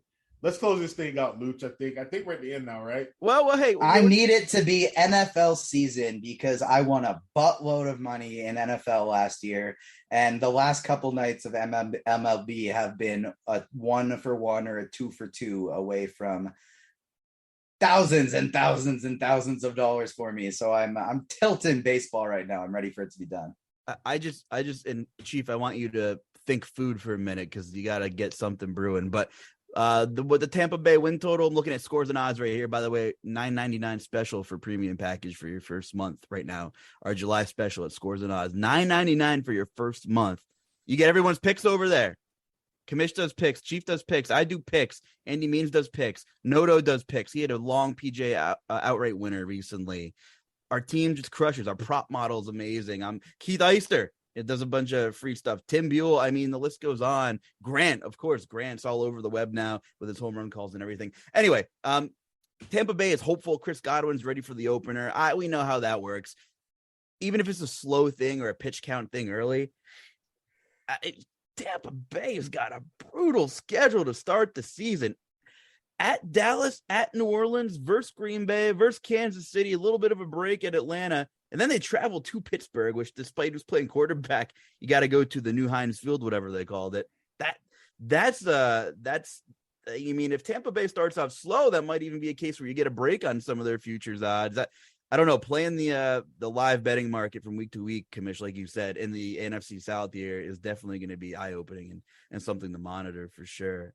Speaker 2: let's close this thing out, Luuch. I think we're at the end now, right?
Speaker 1: Well, hey,
Speaker 3: I need it to be NFL season because I won a buttload of money in NFL last year, and the last couple nights of MLB have been a 1-for-1 or a 2-for-2 away from thousands and thousands and thousands of dollars for me. So I'm tilting baseball right now. I'm ready for it to be done.
Speaker 1: I just, and Chief, I want you to think food for a minute because you got to get something brewing. But with the Tampa Bay win total, I'm looking at Scores and Odds right here. By the way, $9.99 special for premium package for your first month right now. Our July special at Scores and Odds, $9.99 for your first month. You get everyone's picks over there. Commish does picks. Chief does picks. I do picks. Andy Means does picks. Noto does picks. He had a long PJ outright winner recently. Our team just crushes. Our prop model is amazing. I'm Keith Eister. It does a bunch of free stuff. Tim Buell. I mean, the list goes on. Grant, of course. Grant's all over the web now with his home run calls and everything. Anyway, Tampa Bay is hopeful. Chris Godwin's ready for the opener. We know how that works. Even if it's a slow thing or a pitch count thing early, Tampa Bay has got a brutal schedule to start the season. At Dallas, at New Orleans, versus Green Bay, versus Kansas City, a little bit of a break at Atlanta. And then they travel to Pittsburgh, which despite who's playing quarterback, you got to go to the new Heinz Field, whatever they called it. That's you mean, if Tampa Bay starts off slow, that might even be a case where you get a break on some of their futures odds. I don't know, playing the live betting market from week to week, Commish, like you said, in the NFC South here is definitely going to be eye-opening and something to monitor for sure.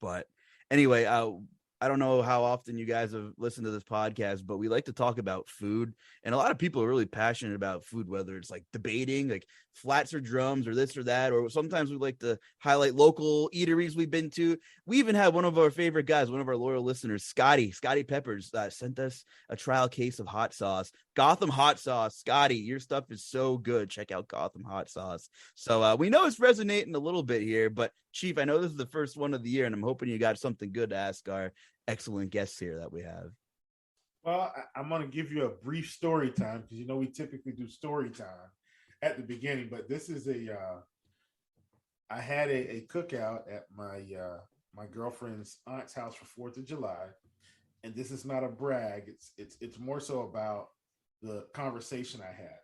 Speaker 1: But anyway, I don't know how often you guys have listened to this podcast, but we like to talk about food. And a lot of people are really passionate about food, whether it's like debating, like flats or drums or this or that, or sometimes we like to highlight local eateries we've been to. We even had one of our favorite guys, one of our loyal listeners, Scotty Peppers, sent us a trial case of hot sauce. Gotham hot sauce. Scotty, your stuff is so good. Check out Gotham hot sauce. So we know it's resonating a little bit here, but Chief, I know this is the first one of the year, and I'm hoping you got something good to ask our excellent guests here that we have.
Speaker 2: Well, I'm going to give you a brief story time because, we typically do story time at the beginning, but this is I had a cookout at my girlfriend's aunt's house for 4th of July. And this is not a brag. It's more so about the conversation I had.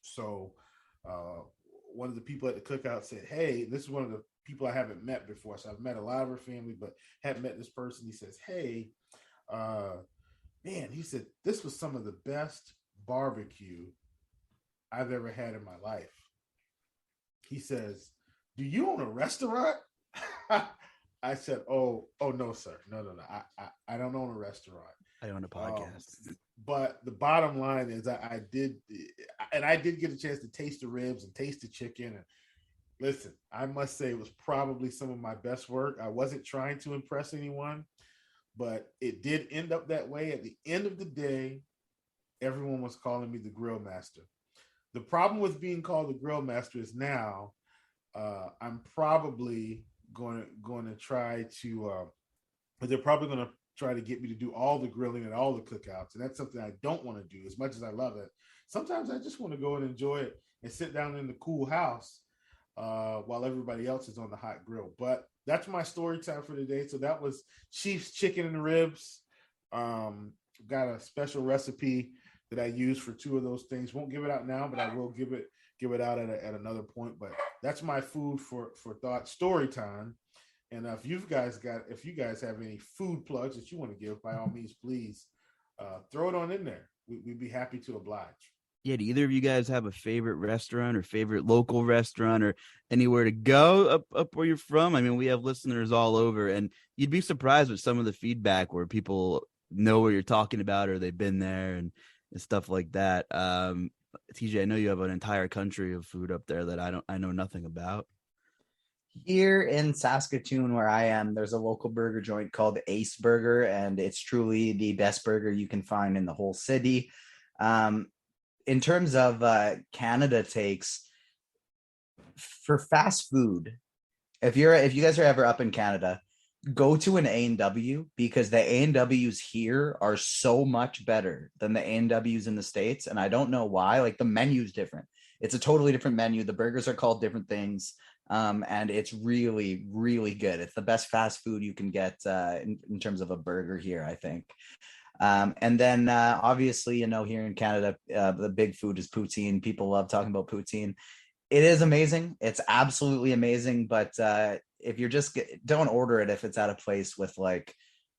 Speaker 2: So one of the people at the cookout said, hey, this is one of the people I haven't met before. So I've met a lot of her family, but hadn't met this person. He says, hey, man, he said, this was some of the best barbecue I've ever had in my life. He says, do you own a restaurant? I said, oh, no, sir. No. I don't own a restaurant.
Speaker 1: I own a podcast.
Speaker 2: But the bottom line is I did get a chance to taste the ribs and taste the chicken. And listen, I must say it was probably some of my best work. I wasn't trying to impress anyone, but it did end up that way. At the end of the day, everyone was calling me the grill master. The problem with being called the grill master is now I'm probably going to try to they're probably going to try to get me to do all the grilling and all the cookouts. And that's something I don't want to do as much as I love it. Sometimes I just want to go and enjoy it and sit down in the cool house while everybody else is on the hot grill. But that's my story time for today. So that was Chief's chicken and ribs. Got a special recipe that I use for 2 of those things. Won't give it out now, but I will give it out at another point. But that's my food for thought story time. And if you guys have any food plugs that you want to give, by all means, please throw it on in there. We'd be happy to oblige.
Speaker 1: Yeah, do either of you guys have a favorite restaurant or favorite local restaurant or anywhere to go up where you're from? I mean, we have listeners all over, and you'd be surprised with some of the feedback where people know what you're talking about or they've been there and stuff like that. TJ, I know you have an entire country of food up there that I know nothing about.
Speaker 3: Here in Saskatoon, where I am, there's a local burger joint called Ace Burger, and it's truly the best burger you can find in the whole city. In terms of Canada takes for fast food, if you guys are ever up in Canada, go to an A&W, because the A&Ws here are so much better than the A&Ws in the States. And I don't know why. Like, the menu's different. It's a totally different menu. The burgers are called different things. And it's really, really good. It's the best fast food you can get in terms of a burger here, I think. And then obviously, here in Canada, the big food is poutine. People love talking about poutine. It is amazing. It's absolutely amazing. But if you're don't order it if it's at a place with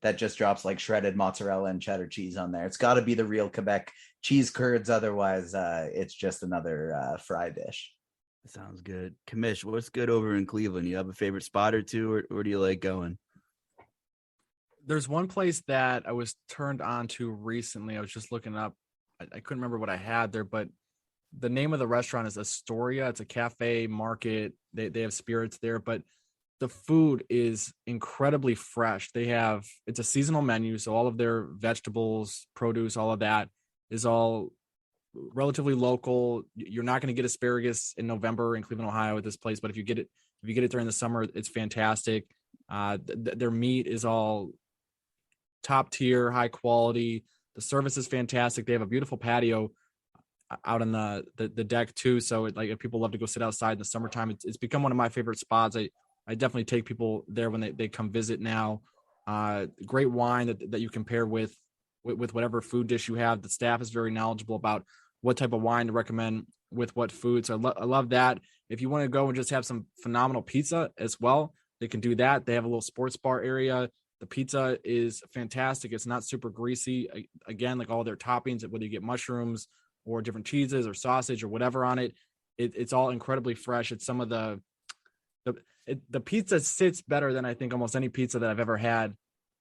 Speaker 3: that just drops shredded mozzarella and cheddar cheese on there. It's got to be the real Quebec cheese curds. Otherwise, it's just another fry dish.
Speaker 1: Sounds good. Commish, what's good over in Cleveland? You have a favorite spot or two, or where do you like going?
Speaker 4: There's one place that I was turned on to recently. I was just looking up. I couldn't remember what I had there, but the name of the restaurant is Astoria. It's a cafe market. They have spirits there, but the food is incredibly fresh. It's a seasonal menu. So all of their vegetables, produce, all of that is all relatively local. You're not going to get asparagus in November in Cleveland, Ohio at this place, but if you get it during the summer, it's fantastic. Their meat is all top tier, high quality. The service is fantastic. They have a beautiful patio out on the deck too. So if people love to go sit outside in the summertime, it's become one of my favorite spots. I definitely take people there when they come visit now. Great wine that you can pair with whatever food dish you have. The staff is very knowledgeable about what type of wine to recommend with what food. So I love that. If you want to go and just have some phenomenal pizza as well, they can do that. They have a little sports bar area. The pizza is fantastic. It's not super greasy. Again, all their toppings, whether you get mushrooms or different cheeses or sausage or whatever on it, it's all incredibly fresh. It's some of the pizza sits better than I think almost any pizza that I've ever had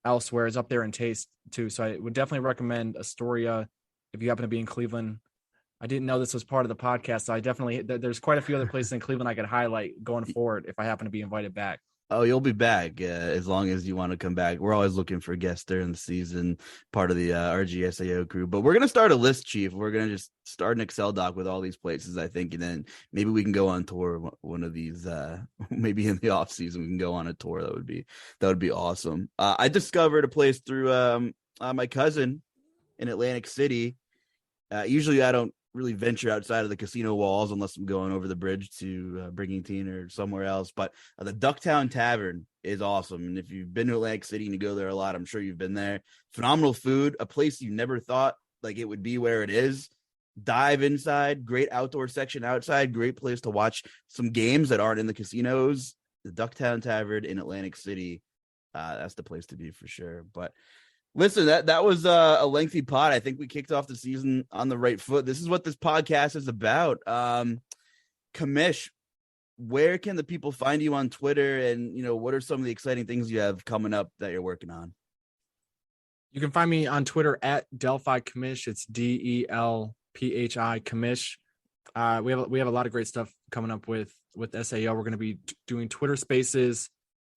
Speaker 4: elsewhere. Is up there in taste too. So I would definitely recommend Astoria if you happen to be in Cleveland. I didn't know this was part of the podcast, so there's quite a few other places in Cleveland I could highlight going forward if I happen to be invited back.
Speaker 1: Oh, you'll be back as long as you want to come back. We're always looking for guests during the season, part of the RGSAO crew. But we're going to start a list, Chief. We're going to just start an Excel doc with all these places, I think. And then maybe we can go on tour one of these, maybe in the off season, we can go on a tour. That would be awesome. I discovered a place through my cousin in Atlantic City. Usually I don't really venture outside of the casino walls unless I'm going over the bridge to Brigantine or somewhere else. But the Ducktown Tavern is awesome. And if you've been to Atlantic City and you go there a lot, I'm sure you've been there. Phenomenal food, a place you never thought it would be where it is. Dive inside, great outdoor section outside, great place to watch some games that aren't in the casinos. The Ducktown Tavern in Atlantic City, that's the place to be for sure. But listen, that was a lengthy pod. I think we kicked off the season on the right foot. This is what this podcast is about. Commish, where can the people find you on Twitter? And, what are some of the exciting things you have coming up that you're working on?
Speaker 4: You can find me on Twitter at Delphi Commish. It's DELPHI Commish. We have a lot of great stuff coming up with SAO. We're going to be doing Twitter Spaces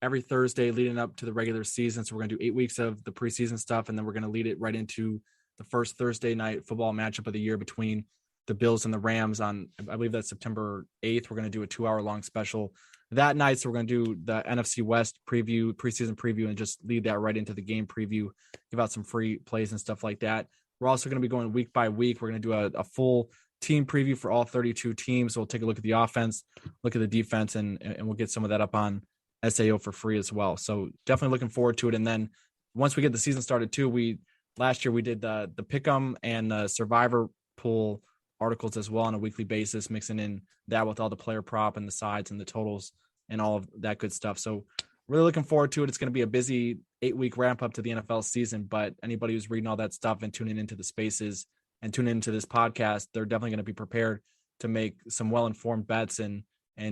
Speaker 4: every Thursday leading up to the regular season. So we're going to do 8 weeks of the preseason stuff, and then we're going to lead it right into the first Thursday night football matchup of the year between the Bills and the Rams on, I believe that's September 8th. We're going to do a 2-hour long special that night. So we're going to do the NFC West preview, preseason preview, and just lead that right into the game preview, give out some free plays and stuff like that. We're also going to be going week by week. We're going to do a full team preview for all 32 teams. So we'll take a look at the offense, look at the defense, and we'll get some of that up on SAO for free as well. So definitely looking forward to it. And then once we get the season started too, last year we did the pick'em and the survivor pool articles as well on a weekly basis, mixing in that with all the player prop and the sides and the totals and all of that good stuff. So really looking forward to it. It's going to be a busy 8-week ramp up to the NFL season, but anybody who's reading all that stuff and tuning into the spaces and tuning into this podcast, they're definitely going to be prepared to make some well-informed bets and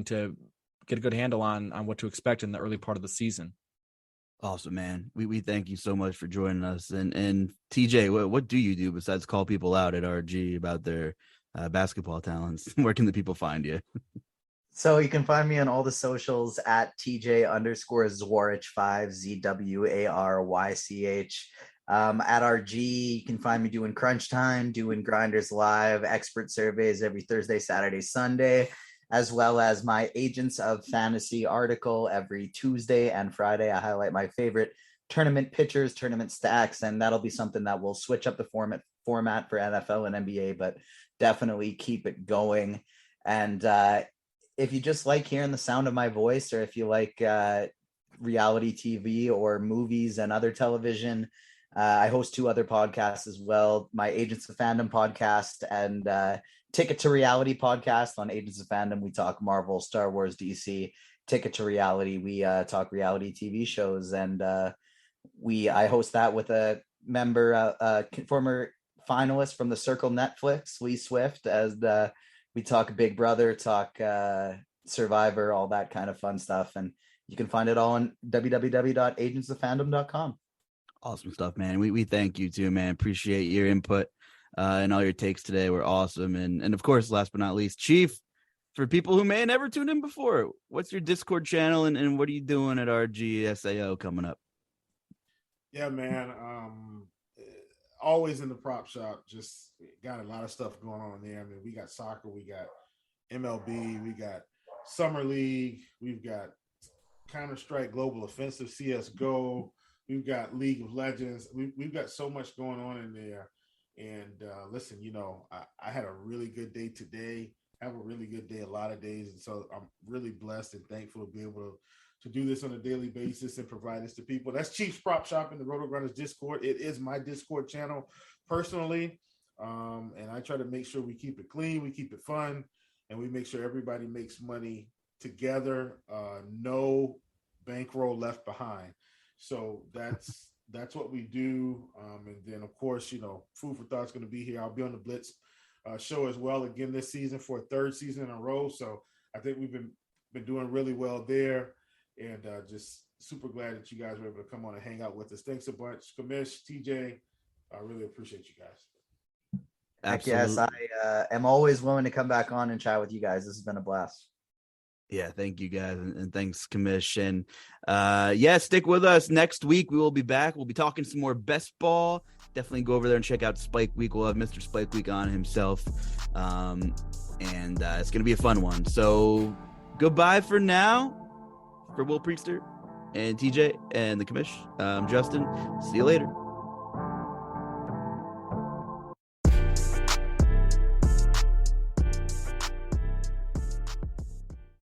Speaker 4: to get a good handle on what to expect in the early part of the season.
Speaker 1: Awesome, man. We thank you so much for joining us. And TJ, what do you do besides call people out at RG about their basketball talents? Where can the people find you?
Speaker 3: So you can find me on all the socials at TJ_Zwarych 5 ZWARYCH. At RG, you can find me doing Crunch Time, doing Grinders Live, expert surveys every Thursday, Saturday, Sunday, as well as my Agents of Fantasy article every Tuesday and Friday. I highlight my favorite tournament pitchers, tournament stacks, and that'll be something that will switch up the format for NFL and NBA, but definitely keep it going. And if you just like hearing the sound of my voice, or if you like reality TV or movies and other television, I host 2 other podcasts as well. My Agents of Fandom podcast and Ticket to Reality podcast. On Agents of Fandom, we talk Marvel, Star Wars, DC. Ticket to Reality, we talk reality TV shows, and I host that with a member, former finalist from the Circle Netflix, Lee Swift, as we talk Big Brother, talk Survivor, all that kind of fun stuff. And you can find it all on www.agentsoffandom.com.
Speaker 1: Awesome stuff, man. We thank you too, man. Appreciate your input and all your takes today. Were awesome. And of course, last but not least, Chief, for people who may have never tuned in before, what's your Discord channel and what are you doing at RGSAO coming up?
Speaker 2: Yeah, man. Always in the prop shop. Just got a lot of stuff going on there. I mean, we got soccer, we got MLB, we got Summer League, we've got Counter-Strike Global Offensive, CSGO, we've got League of Legends. We've got so much going on in there. And listen, I had a really good day today. Have a really good day a lot of days. And so I'm really blessed and thankful to be able to do this on a daily basis and provide this to people. That's Chief's Prop Shop in the RotoGrinders Discord. It is my Discord channel personally. And I try to make sure we keep it clean, we keep it fun, and we make sure everybody makes money together. No bankroll left behind. So that's what we do. And then, of course, Food for Thought's going to be here. I'll be on the Blitz show as well again this season for a 3rd season in a row. So I think we've been doing really well there. And just super glad that you guys were able to come on and hang out with us. Thanks a bunch, Commish, TJ. I really appreciate you guys.
Speaker 3: Yes, I am always willing to come back on and chat with you guys. This has been a blast.
Speaker 1: Yeah, thank you guys, and thanks, Commish. And stick with us. Next week we will be back. We'll be talking some more best ball. Definitely go over there and check out Spike Week. We'll have Mr. Spike Week on himself, and it's gonna be a fun one. So goodbye for now. For Will Priester and TJ and the Commish, I'm Justin. See you later.